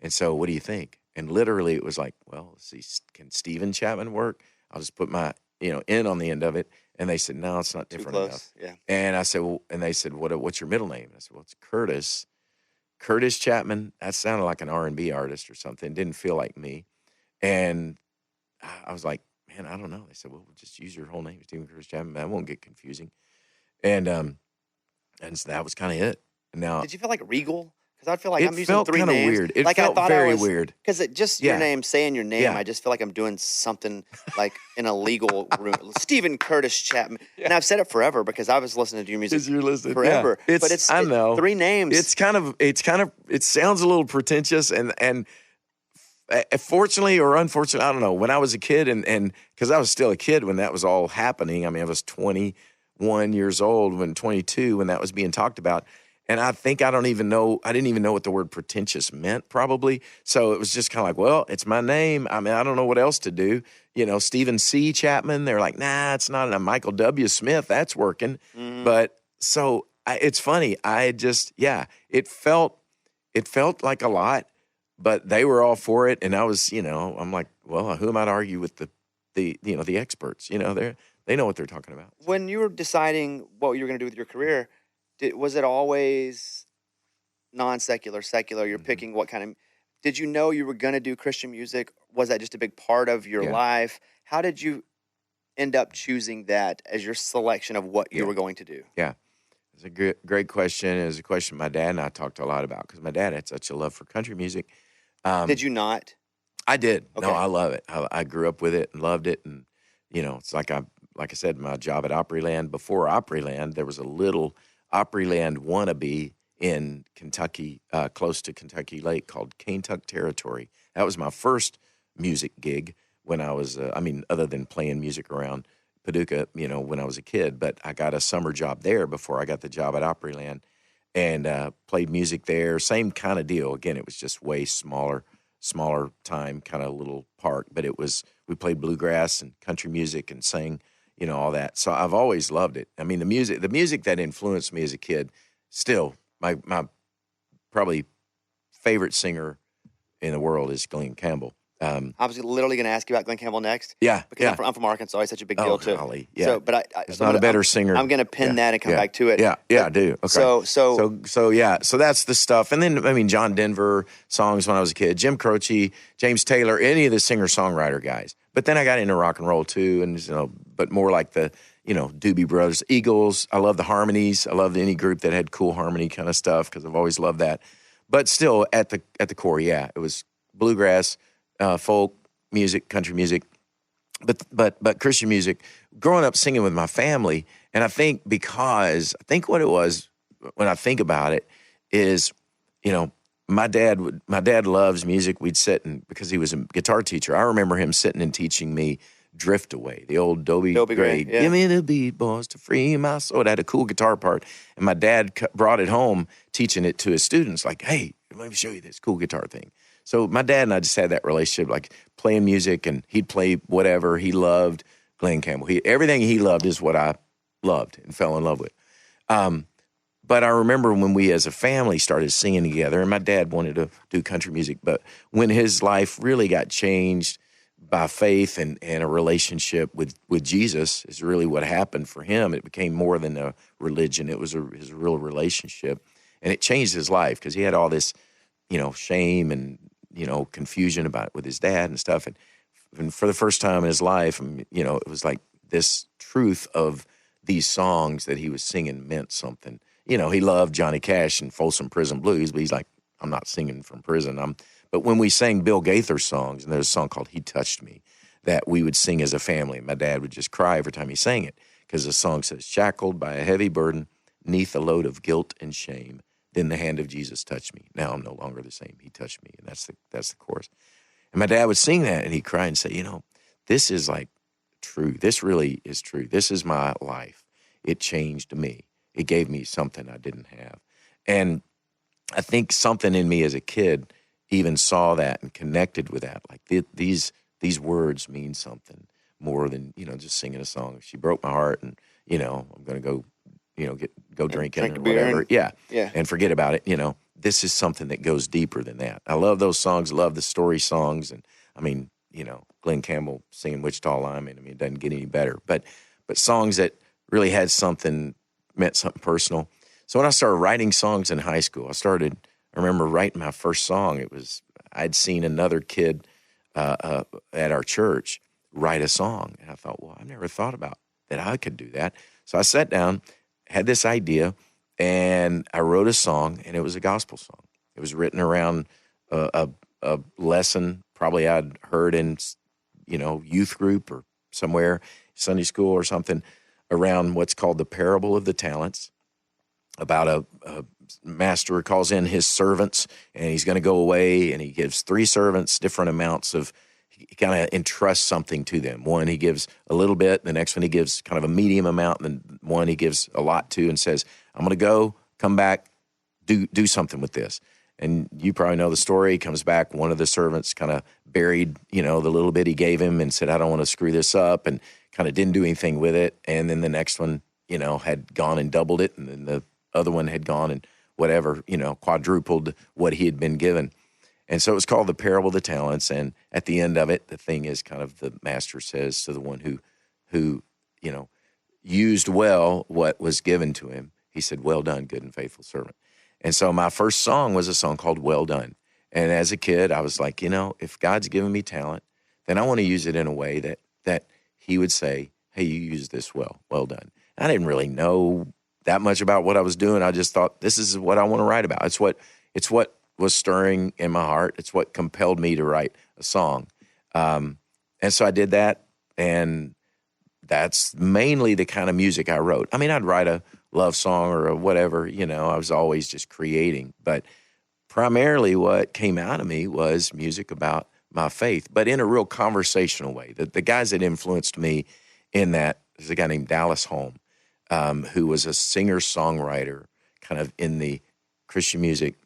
And so what do you think? And literally it was like, well, let's see, can Stephen Chapman work? I'll just put my, N on the end of it. And they said, no, it's not different enough. Yeah. And I said, well, and they said, what's your middle name? And I said, well, it's Curtis Chapman. That sounded like an R&B artist or something. It didn't feel like me. And I was like, man, I don't know. They said, well, we'll just use your whole name, Stephen Curtis Chapman. That won't get confusing. And so that was kind of it. Now, did you feel like Regal? Because I feel like I'm using 3 names. It felt kind of weird. It like felt very weird. Because your name, saying your name, I just feel like I'm doing something like in a legal room. Stephen Curtis Chapman. Yeah. And I've said it forever because I was listening to your music forever. Yeah. But it's 3 names. It sounds a little pretentious and fortunately or unfortunately, I don't know. When I was a kid and because I was still a kid when that was all happening. I mean, I was 21 years old 22 when that was being talked about. And I think I didn't even know what the word pretentious meant probably. So it was just kind of like, well, it's my name. I mean, I don't know what else to do. Stephen C. Chapman. They're like, nah, it's not a Michael W. Smith. That's working. Mhm. But so it's funny. It felt like a lot, but they were all for it. And I was, I'm like, well, who am I to argue with the experts? They know what they're talking about. When you were deciding what you were going to do with your career, was it always non-secular, secular? You're picking what kind of. Did you know you were going to do Christian music? Was that just a big part of your life? How did you end up choosing that as your selection of what you were going to do? Yeah. It's a great question. It was a question my dad and I talked a lot about because my dad had such a love for country music. Did you not? I did. Okay. No, I love it. I grew up with it and loved it. And, it's like I said, my job at Opryland. Before Opryland, there was a little Opryland wannabe in Kentucky, close to Kentucky Lake, called Kentucky Territory. That was my first music gig when I was, other than playing music around Paduka, when I was a kid. But I got a summer job there before I got the job at Opryland and played music there. Same kind of deal. Again, it was just way smaller time kind of little park. But we played bluegrass and country music and sang, all that. So I've always loved it. I mean, the music that influenced me as a kid, still my probably favorite singer in the world is Glen Campbell. I was literally going to ask you about Glen Campbell next. Yeah, because I'm from Arkansas. It's such a big deal too. Golly, yeah. So, but there's not a better singer. I'm going to pin that and come back to it. Yeah, I do. Okay. So that's the stuff. And then John Denver songs when I was a kid, Jim Croce, James Taylor, any of the singer-songwriter guys. But then I got into rock and roll too, and but more like the Doobie Brothers, Eagles. I love the harmonies. I love any group that had cool harmony kind of stuff because I've always loved that. But still, at the core, it was bluegrass, folk music, country music, but Christian music. Growing up singing with my family, and I think what it was when I think about it is, my dad loves music. We'd sit because he was a guitar teacher. I remember him sitting and teaching me Drift Away, the old Dobie grade. Yeah. Give me the beat, boys, to free my soul. It had a cool guitar part. And my dad brought it home, teaching it to his students, like, hey, let me show you this cool guitar thing. So my dad and I just had that relationship, like playing music, and he'd play whatever he loved. Glen Campbell, everything he loved is what I loved and fell in love with. But I remember when we as a family started singing together, and my dad wanted to do country music, but when his life really got changed by faith and a relationship with Jesus is really what happened for him. It became more than a religion. It was his real relationship, and it changed his life because he had all this, shame and, confusion about it with his dad and stuff. And for the first time in his life, it was like this truth of these songs that he was singing meant something. He loved Johnny Cash and Folsom Prison Blues, but he's like, I'm not singing from prison. But when we sang Bill Gaither songs, and there's a song called He Touched Me that we would sing as a family, my dad would just cry every time he sang it because the song says, shackled by a heavy burden, neath a load of guilt and shame, then the hand of Jesus touched me. Now I'm no longer the same. He touched me. And that's the chorus. And my dad would sing that, and he'd cry and say, this is like true. This really is true. This is my life. It changed me. It gave me something I didn't have. And I think something in me as a kid even saw that and connected with that. Like these words mean something more than, just singing a song. She broke my heart, and, I'm going to go, go drinking or whatever. Yeah. And forget about it. This is something that goes deeper than that. I love those songs, love the story songs. And Glen Campbell singing Wichita Lineman. It doesn't get any better, but songs that really had meant something personal. So when I started writing songs in high school, I remember writing my first song. I'd seen another kid at our church write a song. And I thought, well, I never thought about that I could do that. So I sat down, had this idea, and I wrote a song, and it was a gospel song. It was written around a lesson probably I'd heard in, youth group or somewhere, Sunday school or something, around what's called the parable of the talents, about a master calls in his servants, and he's going to go away, and he gives 3 servants different amounts of, he kind of entrusts something to them. One, he gives a little bit. The next one, he gives kind of a medium amount. And then one, he gives a lot to and says, I'm going to go, come back, do something with this. And you probably know the story. He comes back. One of the servants kind of buried, the little bit he gave him and said, I don't want to screw this up, and kind of didn't do anything with it. And then the next one, had gone and doubled it. And then the other one had gone and whatever, quadrupled what he had been given. And so it was called The Parable of the Talents. And at the end of it, the thing is kind of the master says to the one who used well what was given to him, he said, well done, good and faithful servant. And so my first song was a song called Well Done. And as a kid, I was like, if God's given me talent, then I want to use it in a way that he would say, hey, you used this well done. I didn't really know that much about what I was doing. I just thought, this is what I want to write about. It's what was stirring in my heart. It's what compelled me to write a song. And so I did that, and that's mainly the kind of music I wrote. I mean, I'd write a love song or a whatever, I was always just creating. But primarily what came out of me was music about my faith, but in a real conversational way. The guys that influenced me in that is a guy named Dallas Holm, who was a singer-songwriter kind of in the Christian music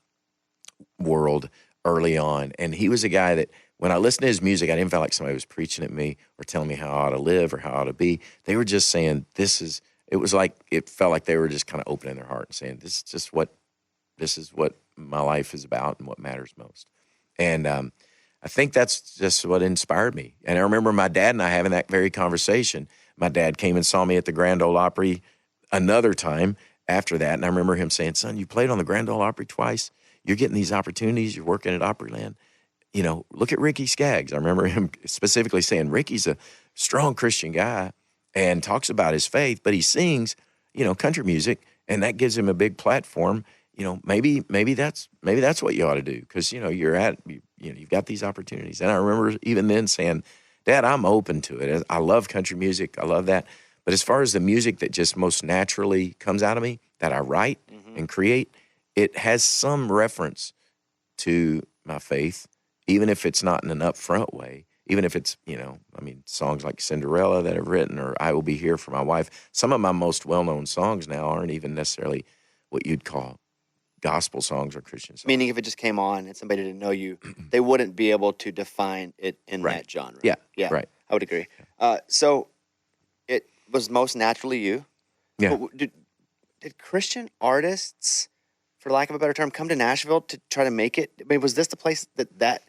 world early on. And he was a guy that when I listened to his music, I didn't feel like somebody was preaching at me or telling me how I ought to live or how I ought to be. They were just saying, it felt like they were just kind of opening their heart and saying, this is what my life is about and what matters most. And I think that's just what inspired me. And I remember my dad and I having that very conversation. My dad came and saw me at the Grand Ole Opry another time after that. And I remember him saying, son, you played on the Grand Ole Opry twice. You're getting these opportunities. You're working at Opryland. Look at Ricky Skaggs. I remember him specifically saying, Ricky's a strong Christian guy and talks about his faith, but he sings, country music, and that gives him a big platform. Maybe that's what you ought to do, because you've got these opportunities. And I remember even then saying, Dad, I'm open to it. I love country music. I love that. But as far as the music that just most naturally comes out of me, that I write and create, it has some reference to my faith, even if it's not in an upfront way, even if it's, songs like Cinderella that I've written, or I Will Be Here for My Wife. Some of my most well-known songs now aren't even necessarily what you'd call gospel songs or Christian songs. Meaning if it just came on and somebody didn't know you, they wouldn't be able to define it in that genre. Yeah, yeah, right. I would agree. So it was most naturally you. Yeah. But did Christian artists, for lack of a better term, come to Nashville to try to make it? I mean, was this the place that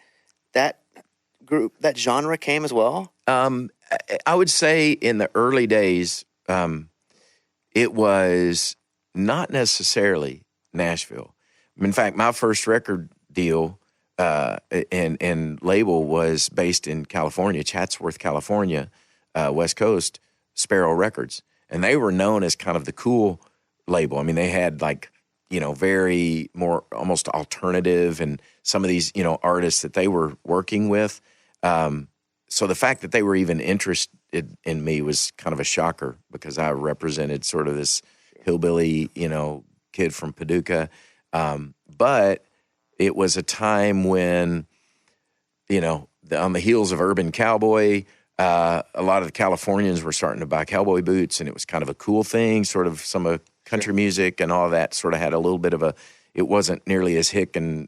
group, that genre came as well? I would say in the early days, it was not necessarily Nashville. In fact, my first record deal and label was based in California, Chatsworth, California, West Coast, Sparrow Records. And they were known as kind of the cool label. I mean, they had very more almost alternative and some of these, artists that they were working with. So the fact that they were even interested in me was kind of a shocker, because I represented sort of this hillbilly, kid from Paduka. But it was a time when, on the heels of Urban Cowboy, a lot of the Californians were starting to buy cowboy boots, and it was kind of a cool thing, sort of some of country music and all of that sort of had a little bit of it wasn't nearly as hick and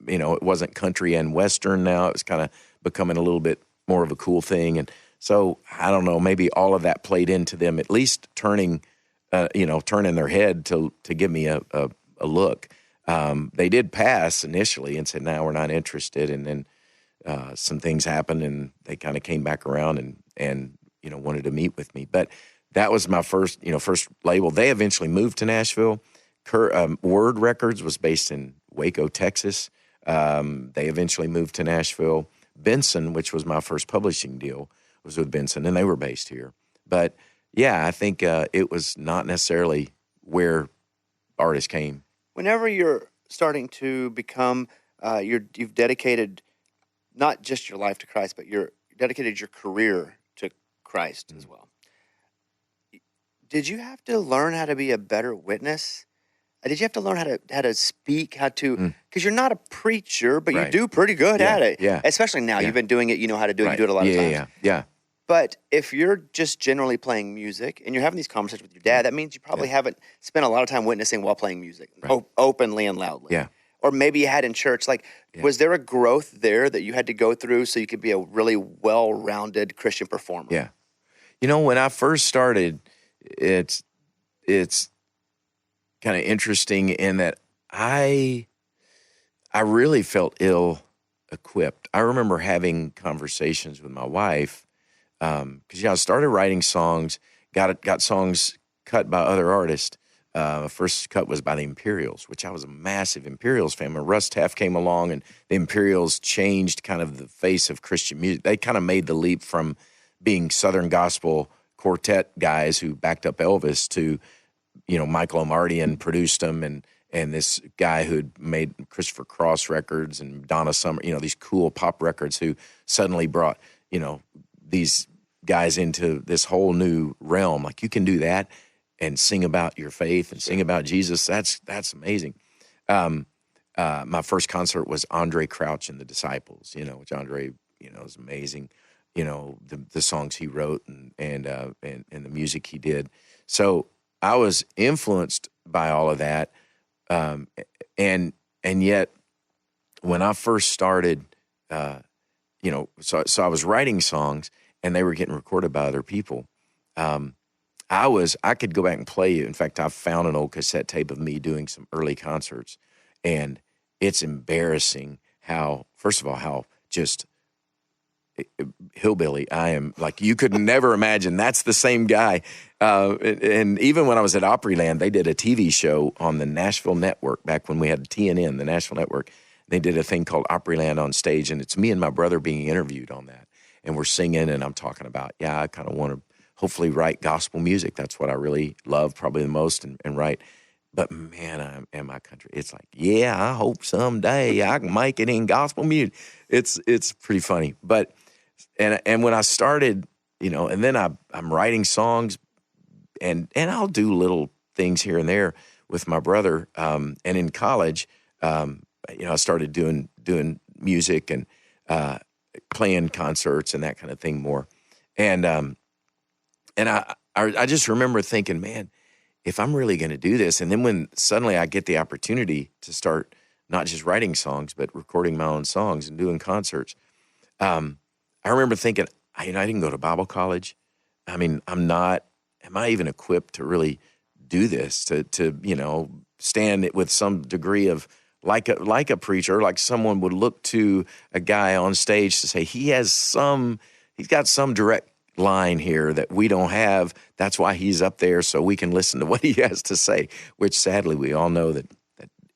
it wasn't country and Western now. It was kind of becoming a little bit more of a cool thing. And so, I don't know, maybe all of that played into them at least turning their head to give me a look. They did pass initially and said, no, we're not interested. And then some things happened and they kind of came back around and wanted to meet with me. But that was my first label. They eventually moved to Nashville. Word Records was based in Waco, Texas. They eventually moved to Nashville. Benson, which was my first publishing deal, was with Benson, and they were based here. But yeah, I think it was not necessarily where artists came. Whenever you're starting to become, you've dedicated not just your life to Christ, but you're dedicated your career to Christ as well. Did you have to learn how to be a better witness? Did you have to learn how to speak, because you're not a preacher, but you do pretty good at it. Yeah. Especially now, you've been doing it, you know how to do it, you do it a lot of times. Yeah. But if you're just generally playing music and you're having these conversations with your dad, that means you probably haven't spent a lot of time witnessing while playing music, openly and loudly. Yeah. or maybe you had in church? Like, Yeah. was there a growth there that you had to go through so you could be a really well-rounded Christian performer? Yeah. When I first started, it's kind of interesting in that I really felt ill equipped. I remember having conversations with my wife because I started writing songs, got songs cut by other artists. First cut was by the Imperials, which I was a massive Imperials fan. When Russ Taff came along and the Imperials changed kind of the face of Christian music. They kind of made the leap from being Southern gospel quartet guys who backed up Elvis to, Michael Omartian produced them and this guy who'd made Christopher Cross records and Donna Summer, these cool pop records who suddenly brought, these guys into this whole new realm. Like, you can do that and sing about your faith and sing about Jesus. That's amazing. My first concert was Andre Crouch and the Disciples, which Andre, is amazing. The songs he wrote and the music he did. So I was influenced by all of that. And yet when I first started, so I was writing songs and they were getting recorded by other people. I could go back and play you. In fact, I found an old cassette tape of me doing some early concerts, and it's embarrassing how just hillbilly I am. Like, you could never imagine that's the same guy. And even when I was at Opryland, they did a TV show on the Nashville Network back when we had TNN, the Nashville Network. They did a thing called Opryland on Stage, and it's me and my brother being interviewed on that. And we're singing, and I'm talking about, I kind of want to hopefully write gospel music. That's what I really love probably the most and write. But man, I'm in my country. It's like, I hope someday I can make it in gospel music. It's pretty funny. But and when I started, and then I'm writing songs and I'll do little things here and there with my brother. And in college, I started doing music and playing concerts and that kind of thing more. And I just remember thinking, man, if I'm really going to do this, and then when suddenly I get the opportunity to start not just writing songs, but recording my own songs and doing concerts, I remember thinking, I didn't go to Bible college. I mean, am I even equipped to really do this, to stand with some degree of, like a preacher, like someone would look to a guy on stage to say, he's got some direct line here that we don't have. That's why he's up there, so we can listen to what he has to say, which sadly we all know that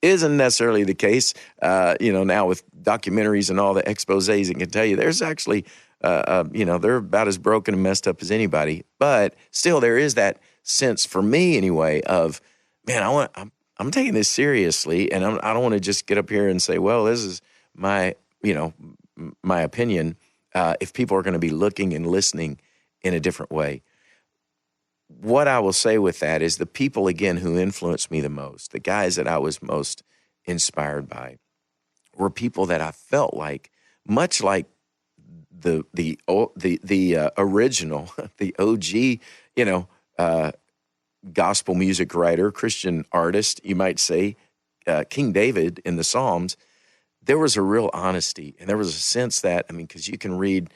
isn't necessarily the case. Now with documentaries and all the exposés, it can tell you there's actually, they're about as broken and messed up as anybody. But still, there is that sense for me anyway of, man, I'm taking this seriously, and I don't want to just get up here and say, well, this is my opinion. If people are going to be looking and listening in a different way. What I will say with that is the people, again, who influenced me the most, the guys that I was most inspired by, were people that I felt like, much like the original, the OG, gospel music writer, Christian artist, you might say, King David in the Psalms. There was a real honesty, and there was a sense that, because you can read,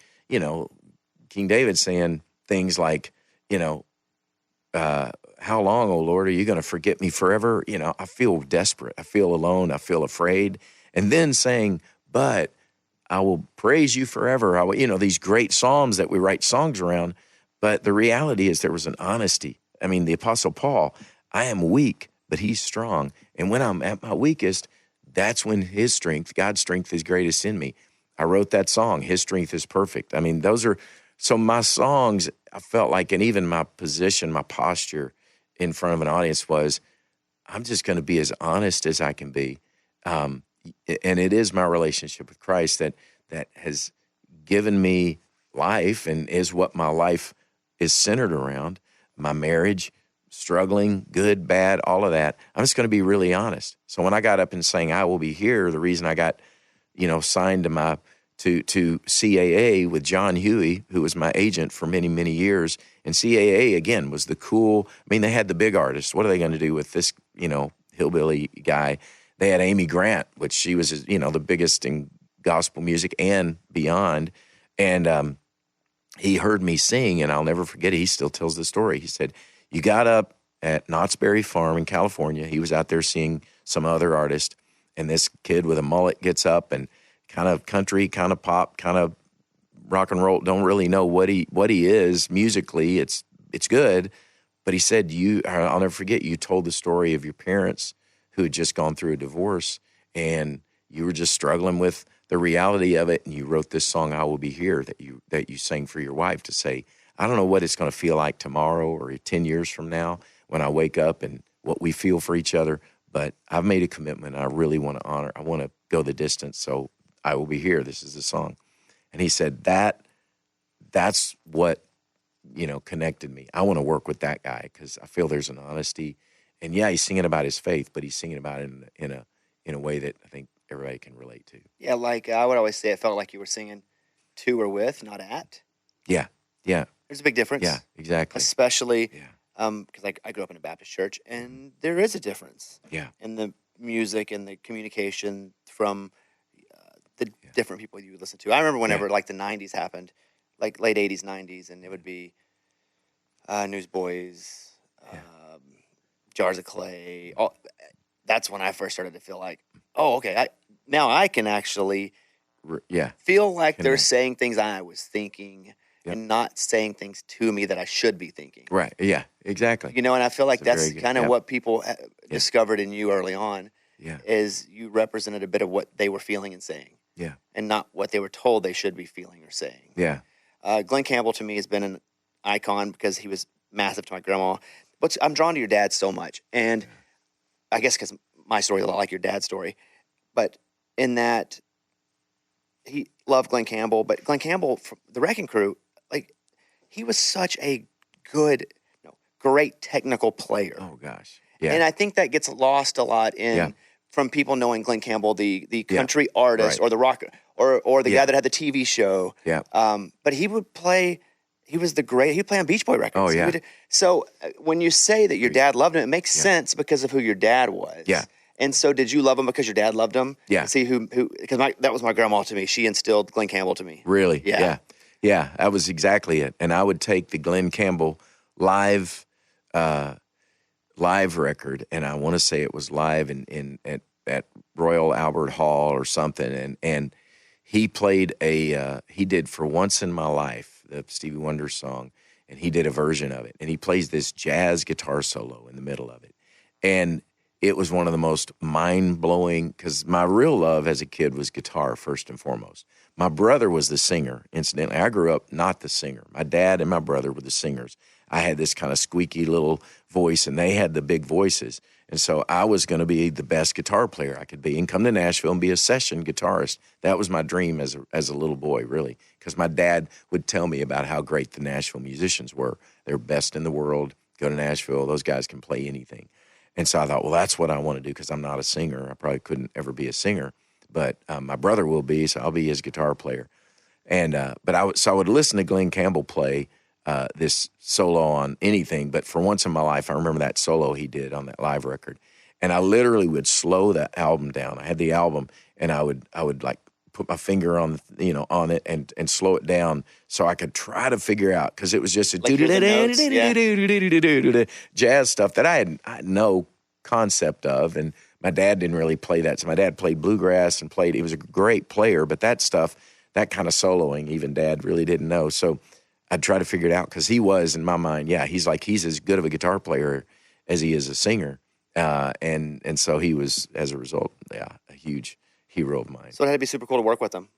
King David saying things like, how long, O Lord, are you going to forget me forever? I feel desperate. I feel alone. I feel afraid. And then saying, but I will praise you forever. These great psalms that we write songs around. But the reality is there was an honesty. The Apostle Paul, I am weak, but he's strong. And when I'm at my weakest, that's when his strength, God's strength, is greatest in me. I wrote that song, His Strength is Perfect. So my songs, I felt like, and even my position, my posture in front of an audience was, I'm just going to be as honest as I can be. And it is my relationship with Christ that has given me life and is what my life is centered around. My marriage, struggling, good, bad, all of that. I'm just going to be really honest. So when I got up and sang, I Will Be Here, the reason I got, signed to CAA with John Huey, who was my agent for many, many years. And CAA, again, was the cool, they had the big artists. What are they going to do with this, hillbilly guy? they had Amy Grant, which she was, you know, the biggest in gospel music and beyond. And he heard me sing, and I'll never forget it. He still tells the story. He said, you got up at Knott's Berry Farm in California. He was out there seeing some other artist, and this kid with a mullet gets up and kind of country, kind of pop, kind of rock and roll, don't really know what he is musically. It's good. But he said, I'll never forget, you told the story of your parents who had just gone through a divorce, and you were just struggling with the reality of it, and you wrote this song, I Will Be Here, that you sang for your wife to say, I don't know what it's going to feel like tomorrow or 10 years from now when I wake up and what we feel for each other, but I've made a commitment. I really want to honor, I want to go the distance, so I will be here. This is the song. And he said, that's what, you know, connected me. I want to work with that guy because I feel there's an honesty. And yeah, he's singing about his faith, but he's singing about it in a way that I think everybody can relate to. Yeah, like I would always say, it felt like you were singing to or with, not at. Yeah, yeah. There's a big difference. Yeah, exactly. Especially because I grew up in a Baptist church, and there is a difference. Yeah. In the music and the communication from the different people you would listen to. I remember whenever like the 90s happened, like late 80s, 90s, and it would be Newsboys, Jars of Clay. That's when I first started to feel like, oh, okay, now I can actually feel like they're saying things I was thinking and not saying things to me that I should be thinking. Right, yeah, exactly. You know, and I feel like that's kind of what people discovered in you early on, is you represented a bit of what they were feeling and saying. Yeah. And not what they were told they should be feeling or saying. Yeah. Glen Campbell to me has been an icon because he was massive to my grandma. But I'm drawn to your dad so much. And I guess because my story is a lot like your dad's story. But in that, he loved Glen Campbell. But Glen Campbell, the Wrecking Crew, like, he was such a good, great technical player. Oh, gosh. Yeah. And I think that gets lost a lot from people knowing Glen Campbell, the country artist or the rock or the guy that had the TV show. Yeah. But he would play. He was he'd play on Beach Boy records. Oh, yeah. So when you say that your dad loved him, it makes sense because of who your dad was. Yeah. And so did you love him because your dad loved him? Yeah. See because that was my grandma to me. She instilled Glen Campbell to me. Really? Yeah. Yeah, that was exactly it. And I would take the Glen Campbell live record, and I want to say it was live at Royal Albert Hall or something, and he played he did For Once in My Life, the Stevie Wonder song, and he did a version of it, and he plays this jazz guitar solo in the middle of it, and it was one of the most mind-blowing, because my real love as a kid was guitar first and foremost. My brother was the singer. Incidentally, I grew up not the singer. My dad and my brother were the singers. I had this kind of squeaky little voice, and they had the big voices. And so I was going to be the best guitar player I could be and come to Nashville and be a session guitarist. That was my dream as a little boy, really, because my dad would tell me about how great the Nashville musicians were. They're best in the world. Go to Nashville. Those guys can play anything. And so I thought, well, that's what I want to do because I'm not a singer. I probably couldn't ever be a singer. But my brother will be, so I'll be his guitar player. And but I would listen to Glen Campbell play this solo on anything. But For Once in My Life, I remember that solo he did on that live record. And I literally would slow that album down. I had the album, and I would like put my finger on on it and slow it down so I could try to figure out, because it was just a jazz stuff that I had no concept of, and my dad didn't really play that. So my dad played bluegrass and he was a great player, but that stuff, that kind of soloing, even Dad really didn't know. So I'd try to figure it out, because he was, in my mind, he's as good of a guitar player as he is a singer. And so he was, as a result, a huge hero of mine. So it had to be super cool to work with him.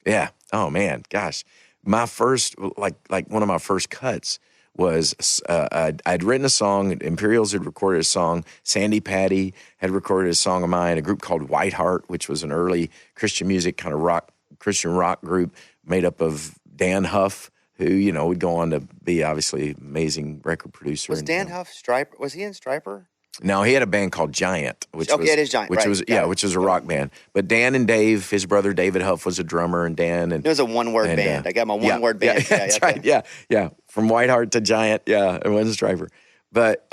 Yeah. Oh man, gosh. My first, like one of my first cuts was, I'd written a song, Imperials had recorded a song, Sandy Patty had recorded a song of mine, a group called White Heart, which was an early Christian music kind of Christian rock group made up of Dan Huff, who, would go on to be obviously amazing record producer. Was Dan Huff Striper? Was he in Striper? No, he had a band called Giant, which it is Giant, which was which was a rock band. But Dan and Dave, his brother David Huff, was a drummer, and Dan and it was a one-word band. I got my one-word band. Yeah, that's right. Yeah, from White Heart to Giant. Yeah, it wasn't Striper. But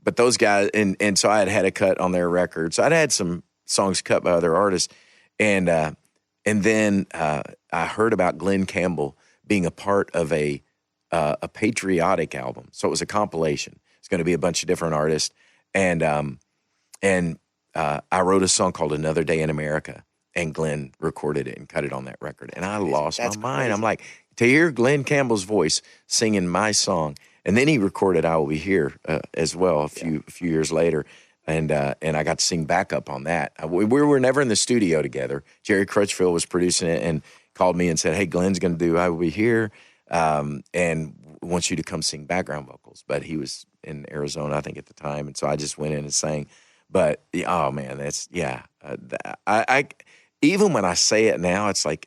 but those guys, and so I had a cut on their records. I'd had some songs cut by other artists, and then I heard about Glen Campbell being a part of a patriotic album. So it was a compilation. It's going to be a bunch of different artists, and I wrote a song called "Another Day in America," and Glenn recorded it and cut it on that record, and I lost my mind. Crazy. I'm like, to hear Glen Campbell's voice singing my song. And then he recorded "I Will Be Here" as well a few years later, and I got to sing backup on that. We were never in the studio together. Jerry Crutchfield was producing it and called me and said, "Hey, Glenn's going to do 'I Will Be Here,' and wants you to come sing background vocals." But he was in Arizona, I think, at the time, and so I just went in and sang. But oh man, that's I even when I say it now, it's like,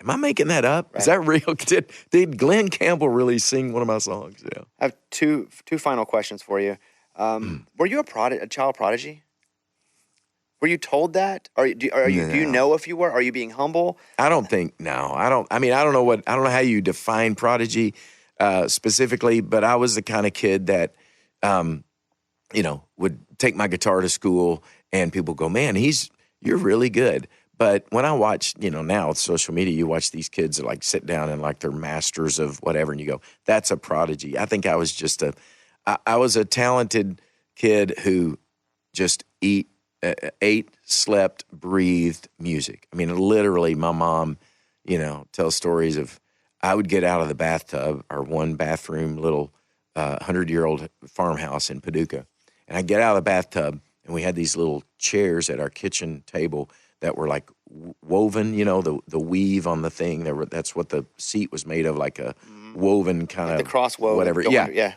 am I making that up? Right. Is that real? Did Glen Campbell really sing one of my songs? Yeah. I have two final questions for you. Were you a child prodigy? Were you told that? Do you know if you were? Are you being humble? I don't think. No, I don't. I mean, I don't know how you define prodigy specifically, but I was the kind of kid that, would take my guitar to school, and people go, "Man, you're really good." But when I watch, now with social media, you watch these kids that like sit down and like they're masters of whatever, and you go, that's a prodigy. I think I was just I was a talented kid who just ate, slept, breathed music. I mean, literally, my mom, tells stories of I would get out of the bathtub, our one bathroom little 100-year-old farmhouse in Paduka, and I'd get out of the bathtub, and we had these little chairs at our kitchen table that were like woven, the weave on the thing. That's what the seat was made of, like a woven kind of the cross woven, whatever. Yeah.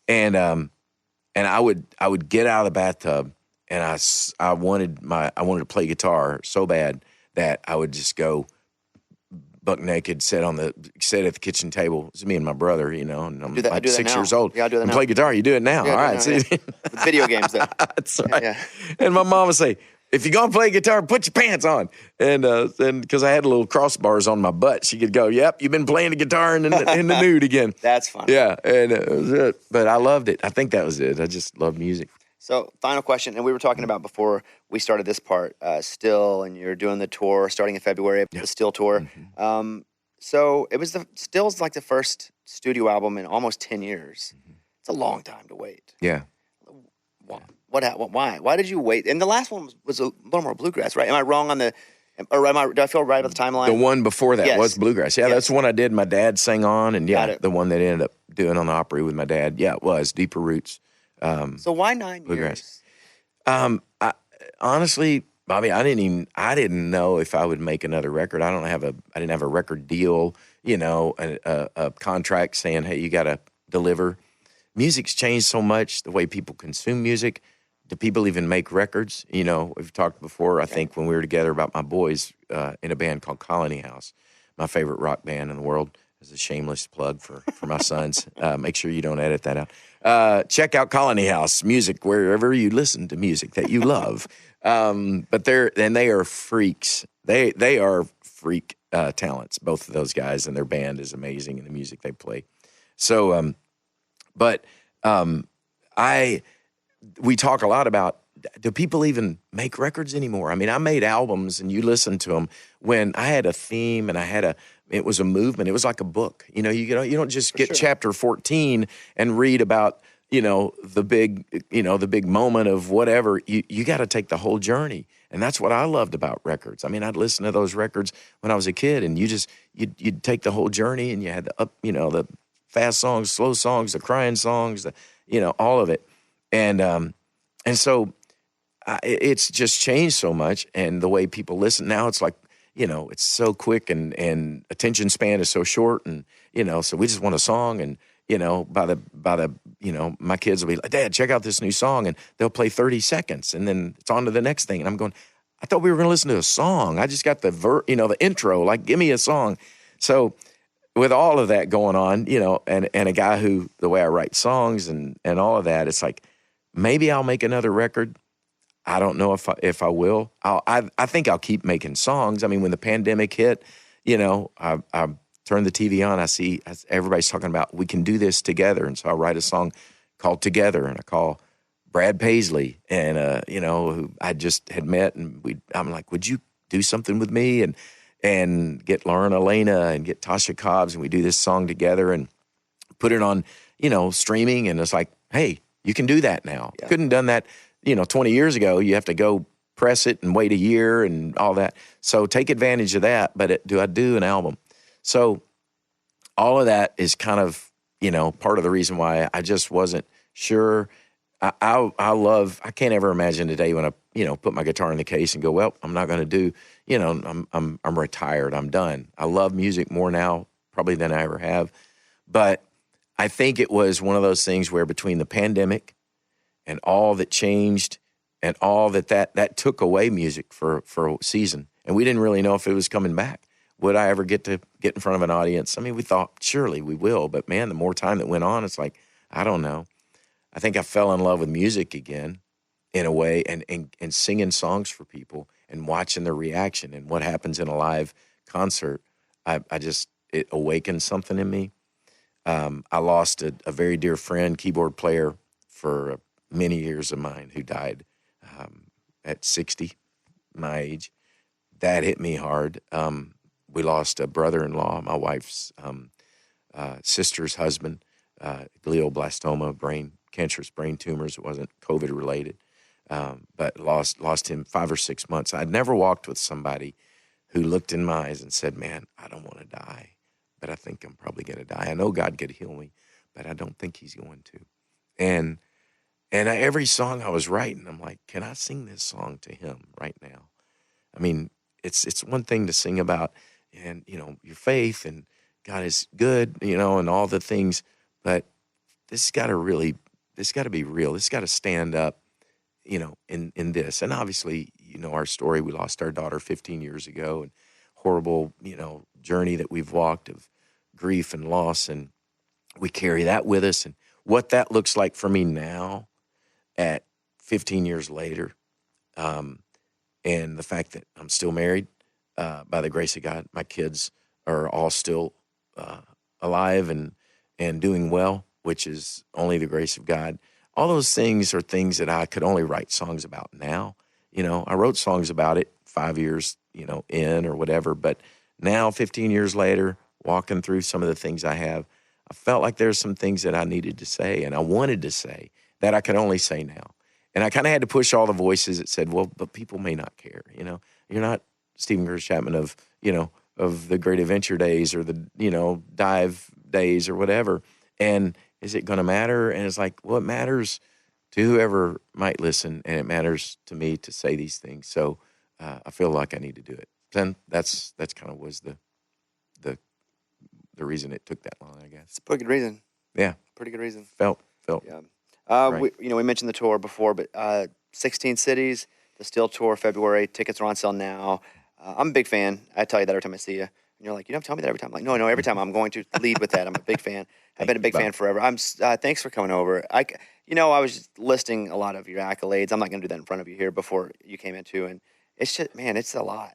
And I would get out of the bathtub, and I wanted to play guitar so bad that I would just go buck naked, sit at the kitchen table. It was me and my brother, and I'm like 6 years old. Yeah, I do that and now. Play guitar. You do it now. Yeah, all right. With video games, though. That's right. Yeah. And my mom would say, "If you're going to play guitar, put your pants on." And because I had little crossbars on my butt, she could go, "Yep, you've been playing the guitar in the nude again." That's funny. Yeah, and that was it. But I loved it. I think that was it. I just loved music. So, final question, and we were talking about before we started this part, Still, and you're doing the tour starting in February, the Still tour. Mm-hmm. So it was Still's like the first studio album in almost 10 years. Mm-hmm. It's a long time to wait. Yeah. Why? Why did you wait? And the last one was a little more bluegrass, right? Am I wrong on do I feel right about the timeline? The one before that was bluegrass. Yeah, yes. That's the one I did. My dad sang on, and the one that ended up doing on the Opry with my dad. Yeah, it was Deeper Roots. So why 9 bluegrass? years? Honestly, Bobby, I didn't know if I would make another record. I didn't have a record deal, a contract saying, "Hey, you got to deliver." Music's changed so much, the way people consume music. Do people even make records? We've talked before, I think, when we were together about my boys in a band called Colony House, my favorite rock band in the world. As a shameless plug for my sons. Make sure you don't edit that out. Check out Colony House music wherever you listen to music that you love. But they are freaks. They are freak talents, both of those guys, and their band is amazing in the music they play. So, we talk a lot about, do people even make records anymore? I mean, I made albums, and you listen to them when I had a theme and it was a movement. It was like a book. You don't just get chapter 14 and read about, the big moment of whatever. You got to take the whole journey. And that's what I loved about records. I mean, I'd listen to those records when I was a kid, and you'd take the whole journey, and you had the fast songs, slow songs, the crying songs, all of it. And so it's just changed so much, and the way people listen now, it's like, it's so quick, and attention span is so short, and so we just want a song, and by the my kids will be like, "Dad, check out this new song," and they'll play 30 seconds, and then it's on to the next thing, and I'm going, I thought we were going to listen to a song. I just got the intro, like, give me a song. So with all of that going on, and a guy who, the way I write songs and all of that, it's like, maybe I'll make another record. I don't know if I will. I think I'll keep making songs. I mean, when the pandemic hit, I turn the TV on, I see everybody's talking about, we can do this together. And so I write a song called Together, and I call Brad Paisley, and who I just had met, and I'm like, would you do something with me and get Lauren Elena and get Tasha Cobbs, and we do this song together and put it on, streaming, and it's like, hey, you can do that now. Yeah. Couldn't have done that, 20 years ago. You have to go press it and wait a year and all that. So take advantage of that. But do I do an album? So all of that is kind of, part of the reason why I just wasn't sure. I can't ever imagine today when I, put my guitar in the case and go, well, I'm not going to do, I'm retired. I'm done. I love music more now probably than I ever have. But I think it was one of those things where between the pandemic and all that changed and all that took away music for a season. And we didn't really know if it was coming back. Would I ever get to get in front of an audience? I mean, we thought, surely we will. But, man, the more time that went on, it's like, I don't know. I think I fell in love with music again in a way and singing songs for people and watching their reaction and what happens in a live concert. It awakened something in me. I lost a very dear friend, keyboard player for many years of mine, who died at 60, my age. That hit me hard. We lost a brother-in-law, my wife's sister's husband, glioblastoma, cancerous brain tumors. It wasn't COVID related, but lost him 5 or 6 months. I'd never walked with somebody who looked in my eyes and said, man, I don't want to die, but I think I'm probably going to die. I know God could heal me, but I don't think he's going to. And every song I was writing, I'm like, can I sing this song to him right now? I mean, it's one thing to sing about, and, your faith and God is good, and all the things, but this has got to be real. This got to stand up, in this. And obviously, our story, we lost our daughter 15 years ago, and horrible, journey that we've walked of grief and loss. And we carry that with us. And what that looks like for me now at 15 years later, and the fact that I'm still married, by the grace of God, my kids are all still alive and doing well, which is only the grace of God. All those things are things that I could only write songs about now. I wrote songs about it 5 years, in or whatever. But now, 15 years later, walking through some of the things I felt like there's some things that I needed to say and I wanted to say that I could only say now. And I kind of had to push all the voices that said, well, but people may not care. You're not Stephen Curtis Chapman of the Great Adventure days or the, dive days or whatever. And is it going to matter? And it's like, well, it matters to whoever might listen, and it matters to me to say these things. So I feel like I need to do it. And that's kind of was the reason it took that long, I guess. It's a pretty good reason. Yeah. Pretty good reason. Felt. Yeah. Right. We mentioned the tour before, but 16 cities, the Still Tour, February. Tickets are on sale now. I'm a big fan. I tell you that every time I see you. And you're like, you don't tell me that every time. I'm like, no, every time I'm going to lead with that. I'm a big fan. I've been a big fan forever. Thanks for coming over. I was just listing a lot of your accolades. I'm not going to do that in front of you here before you came into, and it's just, man, it's a lot.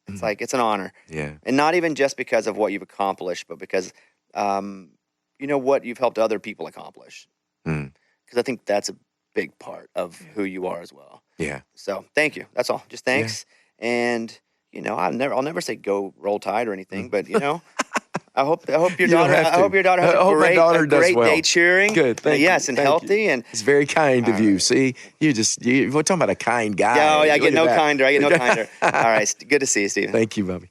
It's like, it's an honor. Yeah. And not even just because of what you've accomplished, but because, what you've helped other people accomplish. Because I think that's a big part of who you are as well. Yeah. So thank you. That's all. Just thanks. Yeah. And, I'll never say go Roll Tide or anything, but, I hope your daughter has a great day cheering. Good, thank you. Yes, and Thank healthy. You. And it's very kind of you. See, we're talking about a kind guy. Oh, yeah, I get no kinder. All right, good to see you, Stephen. Thank you, Bobby.